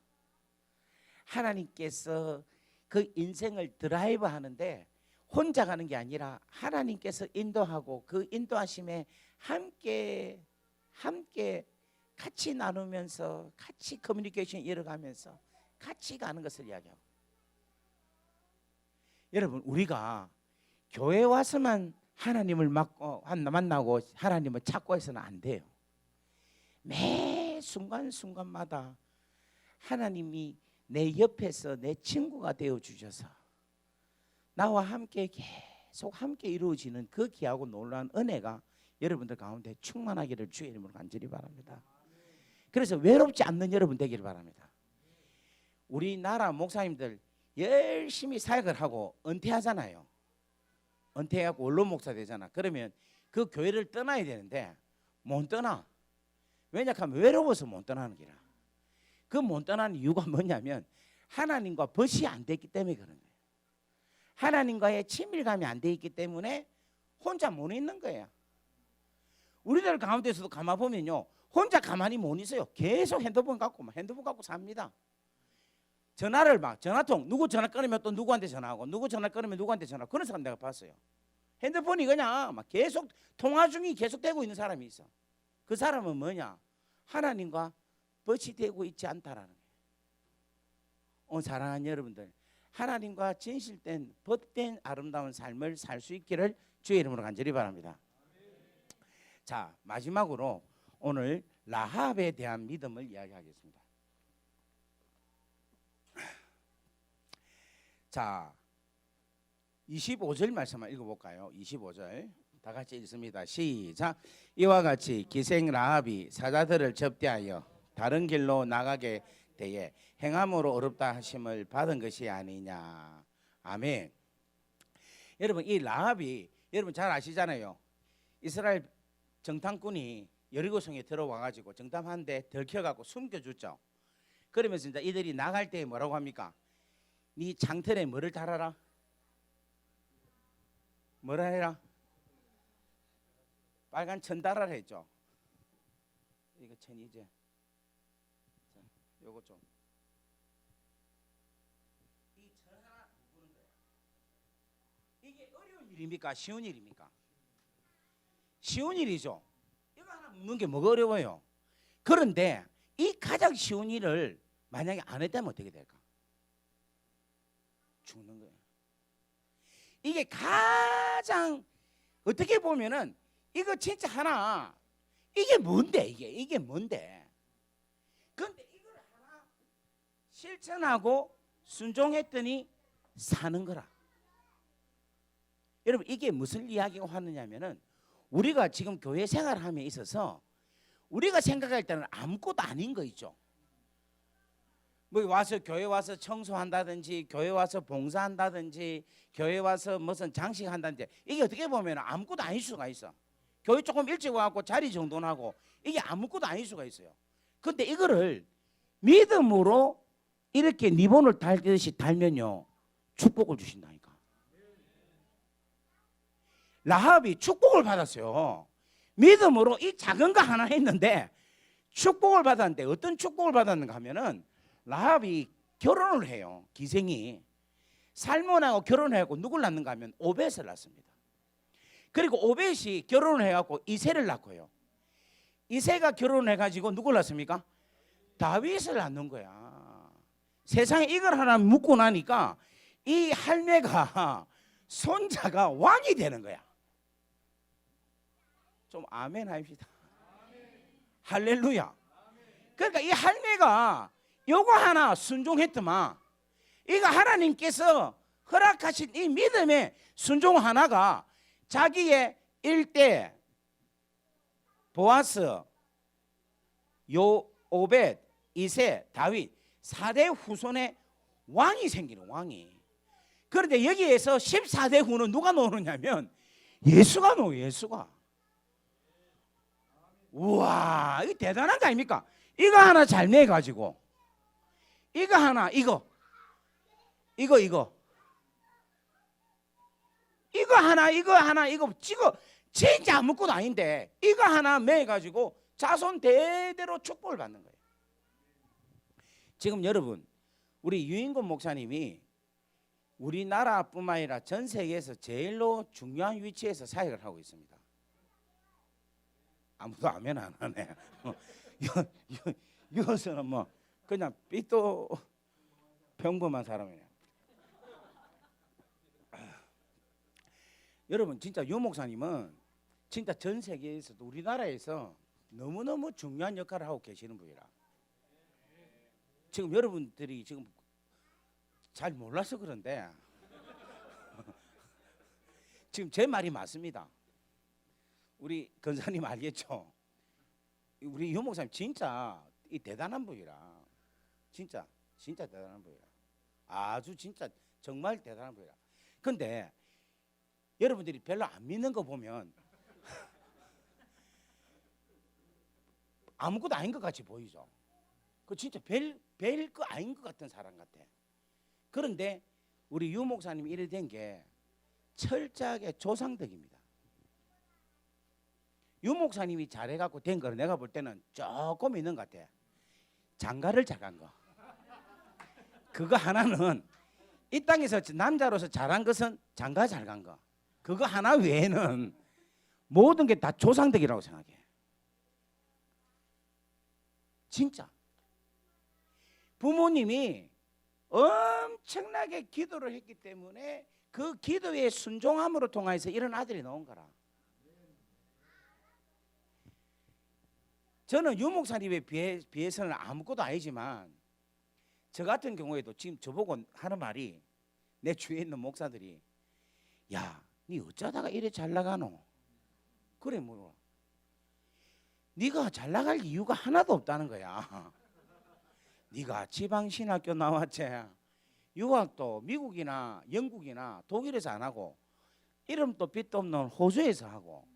하나님께서 그 인생을 드라이브 하는데 혼자 가는 게 아니라 하나님께서 인도하고 그 인도하심에 함께 같이 나누면서 같이 커뮤니케이션 이어가면서 같이 가는 것을 이야기하고. 여러분 우리가 교회 와서만 하나님을 만나고 하나님을 찾고 해서는 안 돼요. 매 순간순간마다 하나님이 내 옆에서 내 친구가 되어 주셔서 나와 함께 계속 함께 이루어지는 그 귀하고 놀라운 은혜가 여러분들 가운데 충만하기를 주의 이름으로 간절히 바랍니다. 그래서 외롭지 않는 여러분 되기를 바랍니다. 우리나라 목사님들 열심히 사역을 하고 은퇴하잖아요. 은퇴하고 원로 목사 되잖아. 그러면 그 교회를 떠나야 되는데 못 떠나. 왜냐하면 외로워서 못 떠나는 기라. 그 못 떠나는 이유가 뭐냐면 하나님과 벗이 안 됐기 때문에 그런 거예요. 하나님과의 친밀감이 안 돼 있기 때문에 혼자 못 있는 거예요. 우리들 가운데서도 가만 보면요, 혼자 가만히 못 있어요. 계속 핸드폰 갖고 삽니다. 전화를 막 전화통 누구 전화 끊으면 또 누구한테 전화하고 누구 전화 끊으면 누구한테 전화하고 그런 사람 내가 봤어요. 핸드폰이 그냥 막 계속 통화 중이 계속 되고 있는 사람이 있어. 그 사람은 뭐냐? 하나님과 벗이 되고 있지 않다라는 거예요. 사랑하는 여러분들, 하나님과 진실된 벗된 아름다운 삶을 살 수 있기를 주의 이름으로 간절히 바랍니다. 자, 마지막으로 오늘 라합에 대한 믿음을 이야기하겠습니다. 자, 25절 말씀을 읽어볼까요? 25절 다 같이 읽습니다. 시작. 이와 같이 기생 라합이 사자들을 접대하여 다른 길로 나가게 되에 행함으로 어렵다 하심을 받은 것이 아니냐. 아멘. 여러분, 이 라합이 여러분 잘 아시잖아요. 이스라엘 정탐꾼이 여리고성에 들어와가지고 정탐하는데 들켜갖고 숨겨줬죠. 그러면서 이제 이들이 나갈 때 뭐라고 합니까? 네 장틀에 뭐를 달아라? 뭐라 해라? 빨간 천 달아라 했죠. 이거 천이제. 자, 요거 좀. 이 천 하나 묶는 거야. 이게 어려운 일입니까? 쉬운 일입니까? 쉬운 일이죠. 이거 하나 묶는 게 뭐가 어려워요? 그런데 이 가장 쉬운 일을 만약에 안 했다면 어떻게 될까? 죽는 거예요. 이게 가장 어떻게 보면은 이거 진짜 하나 이게 뭔데 이게 뭔데? 그런데 이걸 하나 실천하고 순종했더니 사는 거라. 여러분 이게 무슨 이야기가 하느냐면은 우리가 지금 교회 생활함에 있어서 우리가 생각할 때는 아무것도 아닌 거 있죠. 뭐 와서 교회 와서 청소한다든지 교회 와서 봉사한다든지 교회 와서 무슨 장식한다든지 이게 어떻게 보면 아무것도 아닐 수가 있어. 교회 조금 일찍 와갖고 자리 정돈하고 이게 아무것도 아닐 수가 있어요. 근데 이거를 믿음으로 이렇게 리본을 달듯이 달면요 축복을 주신다니까. 라합이 축복을 받았어요. 믿음으로 이 작은 거 하나 했는데 축복을 받았는데 어떤 축복을 받았는가 하면은 라합이 결혼을 해요. 기생이 살몬하고 결혼해갖고 누굴 낳는가 하면 오벳을 낳습니다. 그리고 오벳이 결혼을 해갖고 이새를 낳고요. 이새가 결혼해가지고 누굴 낳습니까? 다윗을 낳는 거야. 세상에 이걸 하나 묻고 나니까 이 할매가 손자가 왕이 되는 거야. 좀 아멘 합시다. 할렐루야. 그러니까 이 할매가 요거 하나 순종했더만 이거 하나님께서 허락하신 이 믿음의 순종 하나가 자기의 일대 보아스 오벳 이새 다윗 4대 후손의 왕이 생기는 왕이. 그런데 여기에서 14대 후는 누가 나오느냐면 예수가 나와요. 예수가. 우와 이거 대단한 거 아닙니까? 이거 하나 잘 내가지고 이거 하나 이거 하나 이거 진짜 아무것도 아닌데 이거 하나 매가지고 자손 대대로 축복을 받는 거예요. 지금 여러분 우리 유인권 목사님이 우리나라뿐만 아니라 전 세계에서 제일로 중요한 위치에서 사역을 하고 있습니다. 아무도 아멘 안 하네. 이것은 뭐 그냥 삐또 평범한 사람이에요. 여러분 진짜 유 목사님은 진짜 전 세계에서도 우리나라에서 너무너무 중요한 역할을 하고 계시는 분이라. 지금 여러분들이 지금 잘 몰라서 그런데 지금 제 말이 맞습니다. 우리 권사님 알겠죠? 우리 유 목사님 진짜 이 대단한 분이라, 진짜 대단한 분이라, 아주 진짜 정말 대단한 분이라. 근데 여러분들이 별로 안 믿는 거 보면 아무것도 아닌 것 같이 보이죠. 그 진짜 별 거 아닌 것 같은 사람 같아. 그런데 우리 유 목사님이 이래 된 게 철저하게 조상덕입니다. 유 목사님이 잘해갖고 된 거는 내가 볼 때는 조금 있는 것 같아. 장가를 잘 간 거. 그거 하나는 이 땅에서 남자로서 잘한 것은 장가 잘 간 거. 그거 하나 외에는 모든 게 다 조상덕이라고 생각해. 진짜. 부모님이 엄청나게 기도를 했기 때문에 그 기도의 순종함으로 통해서 이런 아들이 나온 거라. 저는 유 목사님에 비해서는 아무것도 아니지만 저 같은 경우에도 지금 저보고 하는 말이, 내 주위에 있는 목사들이 야, 니 어쩌다가 이래 잘 나가노? 그래 물어. 네가 잘 나갈 이유가 하나도 없다는 거야. 네가 지방신학교 나왔지, 유학도 미국이나 영국이나 독일에서 안 하고 이름도 빛도 없는 호주에서 하고,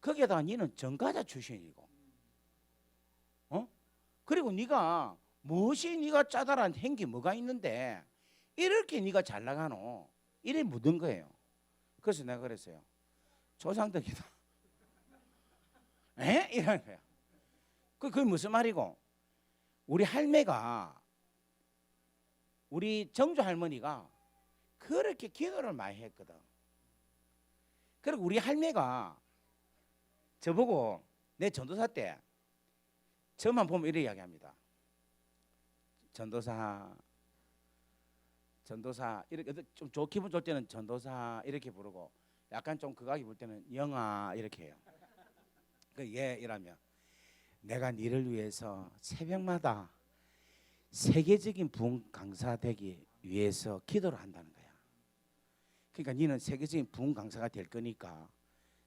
거기에다가 니는 전과자 출신이고, 그리고 네가 무엇이 네가 짜다란 행기 뭐가 있는데 이렇게 네가 잘 나가노? 이래 묻은 거예요. 그래서 내가 그랬어요. 조상덕이다. 에? 이런 거야. 그게 무슨 말이고? 우리 할매가, 우리 정주 할머니가 그렇게 기도를 많이 했거든. 그리고 우리 할매가 저보고 내 전도사 때 저만 보면 이렇게 이야기합니다. 전도사 이렇게 좀 기분 좋을 때는 전도사 이렇게 부르고, 약간 좀 극악이 볼 때는 영아 이렇게 해요. 예 이러면 내가 니를 위해서 새벽마다 세계적인 부흥 강사 되기 위해서 기도를 한다는 거야. 그러니까 니는 세계적인 부흥 강사가 될 거니까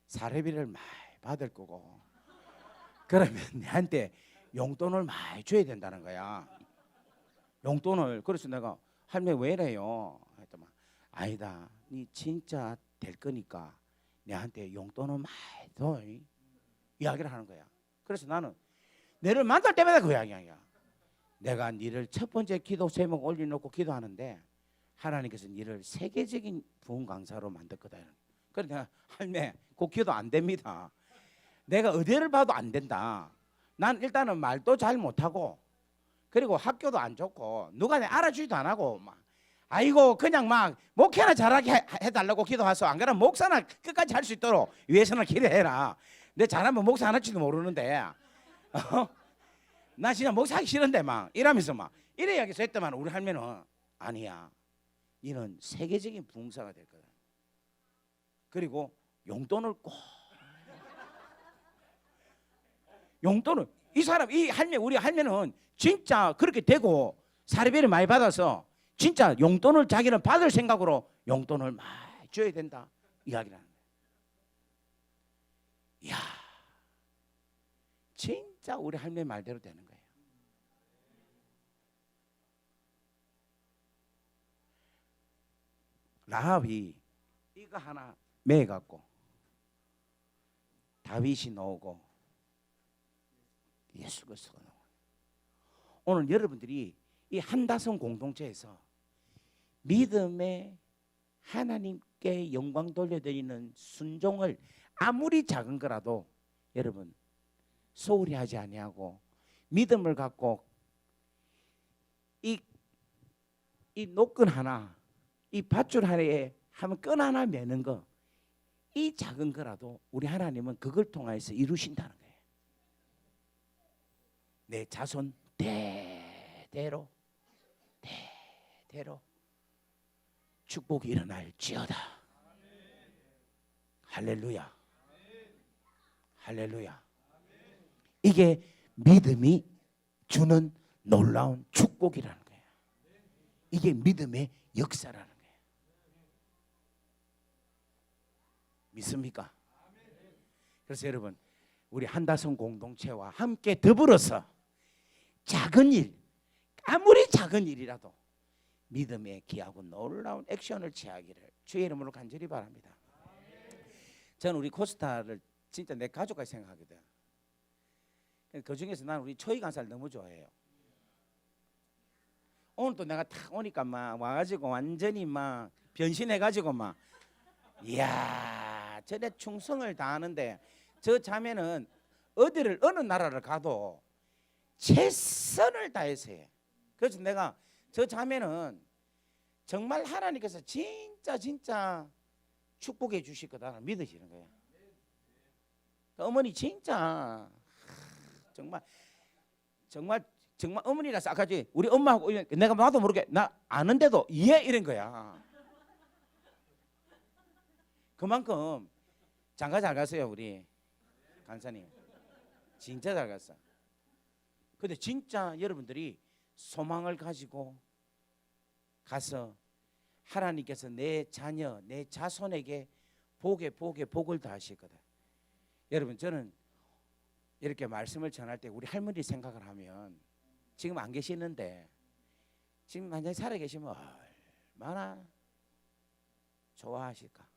사례비를 많이 받을 거고, 그러면 내한테 용돈을 많이 줘야 된다는 거야. 용돈을. 그래서 내가 할매 왜 이래요? 했더니 아니다, 니 진짜 될 거니까 내한테 용돈을 많이 줘, 이야기를 하는 거야. 그래서 나는 너를 만날 때마다 그 이야기야. 내가 니를 첫 번째 기도 제목 올려놓고 기도하는데 하나님께서 니를 세계적인 부흥 강사로 만들거든. 그래서 내가 할매 그 기도 안 됩니다. 내가 어디를 봐도 안 된다. 난 일단은 말도 잘 못하고, 그리고 학교도 안 좋고, 누가 내 알아주지도 안 하고, 막 아이고 그냥 막 목회나 잘하게 해달라고 기도하소. 안 그러면 목사나 끝까지 할 수 있도록 위해서는 기도해라. 내 잘하면 목사 안 할지도 모르는데 나 진짜 목사하기 싫은데 막 이러면서 막 이래 이야기해서 했더만 우리 할매는 아니야, 너는 세계적인 부흥사가 될 거다. 그리고 용돈을 꼭, 용돈을, 이 사람, 이 할매, 우리 할매는 진짜 그렇게 되고 사례비를 많이 받아서 진짜 용돈을 자기는 받을 생각으로 용돈을 많이 줘야 된다 이야기를 하는 거예요. 이야, 진짜 우리 할매 말대로 되는 거예요. 라합이 이거 하나 매갖고 다윗이 나오고 예수 그리스도가 나와요. 오늘 여러분들이 이 한다성 공동체에서 믿음의 하나님께 영광 돌려드리는 순종을 아무리 작은 거라도 여러분 소홀히 하지 아니하고 믿음을 갖고 이 노끈 하나, 이 밧줄 하나에 하면 끈 하나 매는 거, 이 작은 거라도 우리 하나님은 그걸 통해서 이루신다는 거예요. 내 자손 대대로 축복이 일어날지어다. 할렐루야. 할렐루야. 이게 믿음이 주는 놀라운 축복이라는 거예요. 이게 믿음의 역사라는 거예요. 믿습니까? 그래서 여러분, 우리 한다성 공동체와 함께 더불어서 작은 일, 아무리 작은 일이라도 믿음에 기하고 놀라운 액션을 취하기를 주의 이름으로 간절히 바랍니다. 저는 우리 코스타를 진짜 내 가족같이 생각하거든. 그 중에서 나는 우리 초이 간사를 너무 좋아해요. 오늘 또 내가 탁 오니까 막 와가지고 완전히 막 변신해가지고 막 이야, 저래 충성을 다하는데 저 자매는 어디를 어느 나라를 가도 최선을 다해서 해. 그래서 내가 저 자매는 정말 하나님께서 진짜 축복해 주실 거다 믿어지는 거야. 어머니 진짜 정말 어머니라서 아까 우리 엄마하고 내가 나도 모르게 나 아는데도 예 이런 거야. 그만큼 장가 잘 갔어요 우리 간사님. 진짜 잘 갔어. 근데 진짜 여러분들이 소망을 가지고 가서 하나님께서 내 자녀, 내 자손에게 복을 더하실 거다. 여러분 저는 이렇게 말씀을 전할 때 우리 할머니 생각을 하면 지금 안 계시는데 지금 완전히 살아 계시면 얼마나 좋아하실까.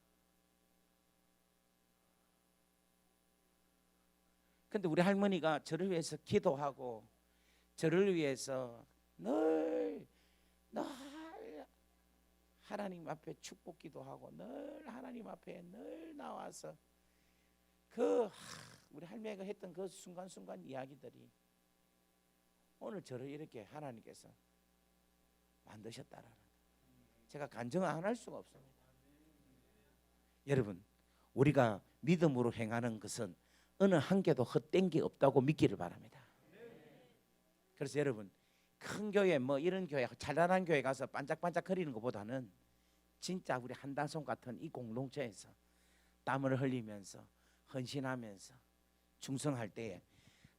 근데 우리 할머니가 저를 위해서 기도하고 저를 위해서 늘 하나님 앞에 축복 기도하고 늘 하나님 앞에 늘 나와서 우리 할머니가 했던 그 순간순간 이야기들이 오늘 저를 이렇게 하나님께서 만드셨다라는 제가 간증을 안 할 수가 없습니다. 여러분 우리가 믿음으로 행하는 것은 어느 한 개도 헛된 게 없다고 믿기를 바랍니다. 그래서 여러분 큰 교회 뭐 이런 교회 찬란한 교회 가서 반짝반짝거리는 것보다는 진짜 우리 한다성 같은 이 공동체에서 땀을 흘리면서 헌신하면서 충성할 때에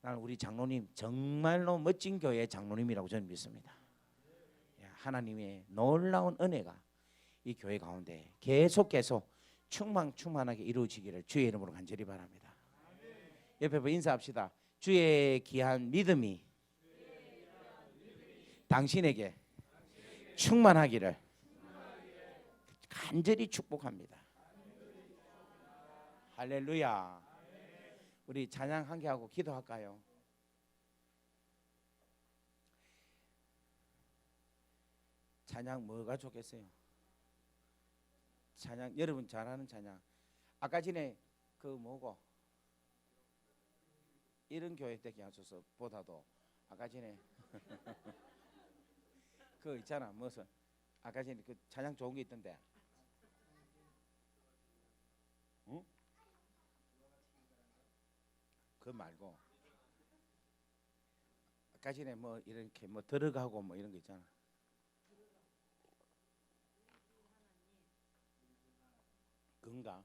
나는 우리 장로님 정말로 멋진 교회의 장로님이라고 저는 믿습니다. 하나님의 놀라운 은혜가 이 교회 가운데 계속 충만하게 이루어지기를 주의 이름으로 간절히 바랍니다. 옆에 인사합시다. 주의 귀한 믿음이 당신에게 충만하기를 간절히 축복합니다. 할렐루야. 우리 찬양 한 개 하고 기도할까요? 찬양 뭐가 좋겠어요? 찬양 여러분 잘하는 찬양. 아까 전에 그 뭐고 이런 교회 되게 하셔서 보다도 아까 전에 그 있잖아 무슨 아까 전에 그 찬양 좋은 게 있던데. 응? 그거 말고 아까 전에 뭐 이렇게 뭐 들어가고 뭐 이런 거 있잖아. 그건가?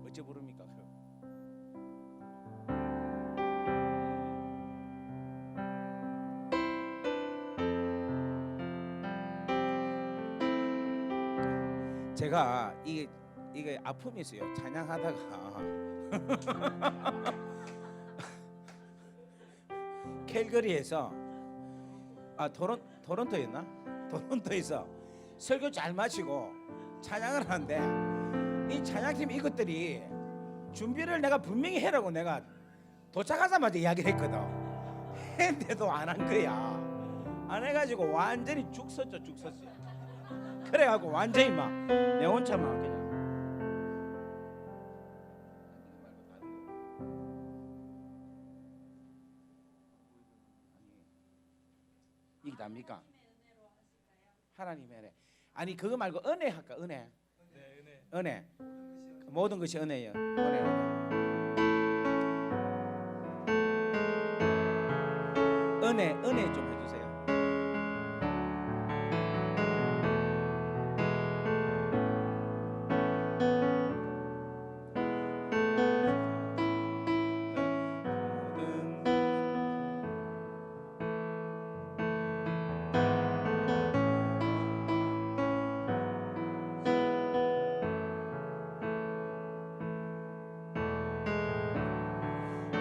어째 부릅니까? 제가 이게 아픔이 있어요. 찬양하다가 캘거리에서 토론토였나? 토론토에서 설교 잘 마치고 찬양을 하는데 이 찬양팀 이것들이 준비를 내가 분명히 해라고 내가 도착하자마자 이야기를 했거든. 했는데도 안 한 거야. 안 해가지고 완전히 죽 섰죠. 그래갖고 완전히 막 내 혼자만 그냥 이게 답니까? 하나님의 은혜. 아니 그거 말고 은혜 할까? 은혜. 모든 것이 은혜예요. 은혜 좀 해주세요.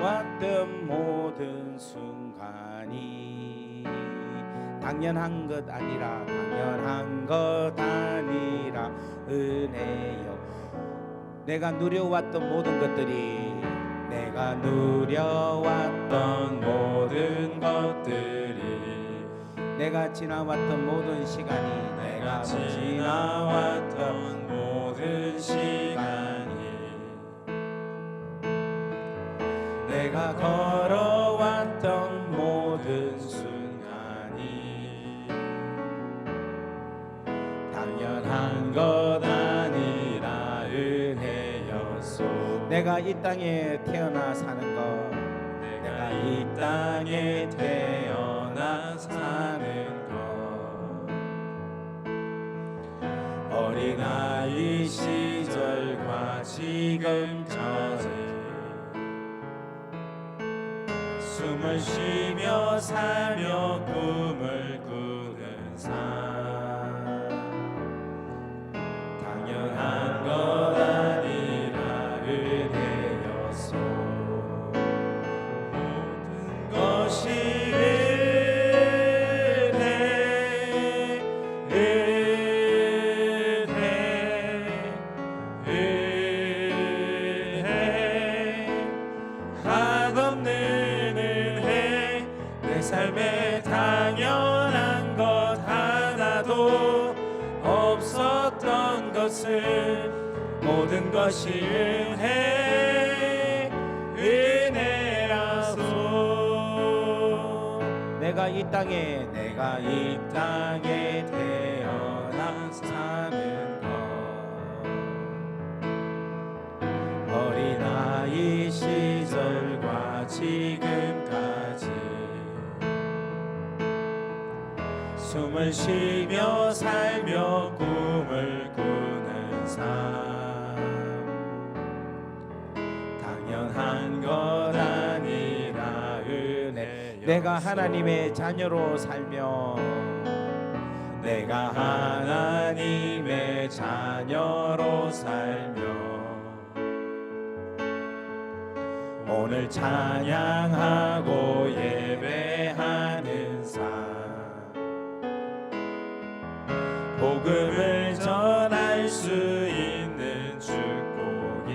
왔던 모든 순간이 당연한 것 아니라 당연한 것 아니라 은혜요. 내가 누려왔던 모든 것들이 내가 누려왔던 모든 것들이 내가 지나왔던 모든 시간이 내가 지나왔던 모든 시간이 내가 걸어왔던 모든 순간이 당연한 것 아니라 은혜였소. 내가 이 땅에 태어나 사는 것 내가 이 땅에 태어나 사는 것 어린아이 시절과 지금까지 숨을 쉬며 살며 꿈을 꾸는 삶 당연한 것 아니라 은혜였소. 모든 것이 삶에 당연한 것 하나도 없었던 것을 모든 것이 은혜라소. 내가 이 땅에 태어나 사는 것 어린아이 시절과 지금까지 숨을 쉬며 살며 꿈을 꾸는 삶 당연한 것 아니라 은혜. 내가 하나님의 자녀로 살며 내가 하나님의 자녀로 살며 오늘 찬양하고 예배하는 삶 복음을 전할 수 있는 축복이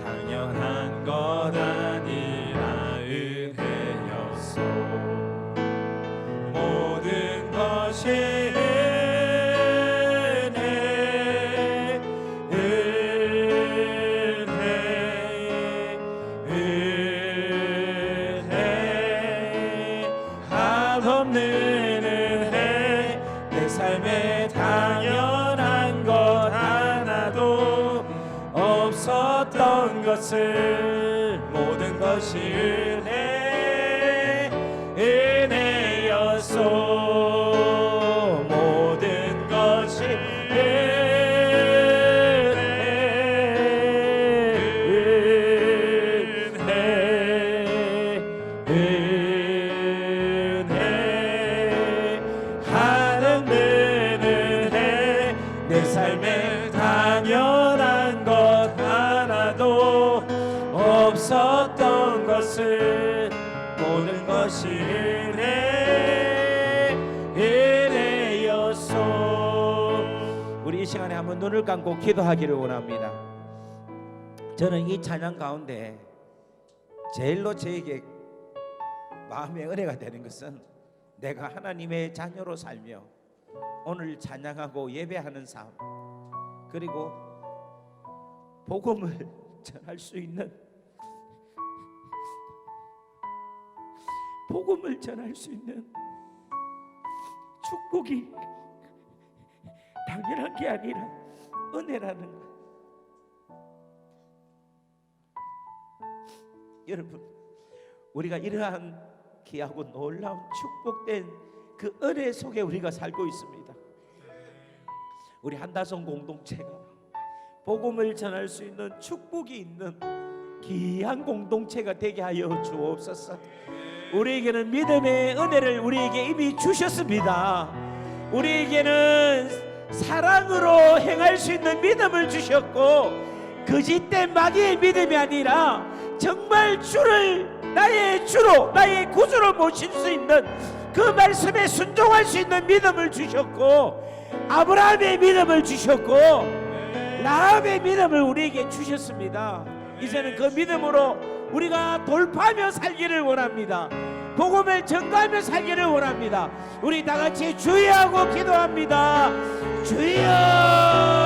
당연한 것 아니라 은혜였소. 모든 것이 삶에 당연한 것 하나도 없었던 것을 모든 것이 은혜였소. 모든 것이 내 삶에 당연한 것 하나도 없었던 것을 모든 것이 은혜였소. 우리 이 시간에 한번 눈을 감고 기도하기를 원합니다. 저는 이 찬양 가운데 제일로 저에게 마음의 은혜가 되는 것은 내가 하나님의 자녀로 살며 오늘 찬양하고 예배하는 삶 그리고 복음을 전할 수 있는 축복이 당연한 게 아니라 은혜라는 것. 여러분 우리가 이러한 귀하고 놀라운 축복된 그 은혜 속에 우리가 살고 있습니다. 우리 한다성 공동체가 복음을 전할 수 있는 축복이 있는 귀한 공동체가 되게 하여 주옵소서. 우리에게는 믿음의 은혜를 우리에게 이미 주셨습니다. 우리에게는 사랑으로 행할 수 있는 믿음을 주셨고 거짓된 마귀의 믿음이 아니라 정말 주를 나의 주로 나의 구주로 모실 수 있는 그 말씀에 순종할 수 있는 믿음을 주셨고, 아브라함의 믿음을 주셨고, 라합의 믿음을 우리에게 주셨습니다. 이제는 그 믿음으로 우리가 돌파하며 살기를 원합니다. 복음을 전가하며 살기를 원합니다. 우리 다 같이 주여 하고 기도합니다. 주여.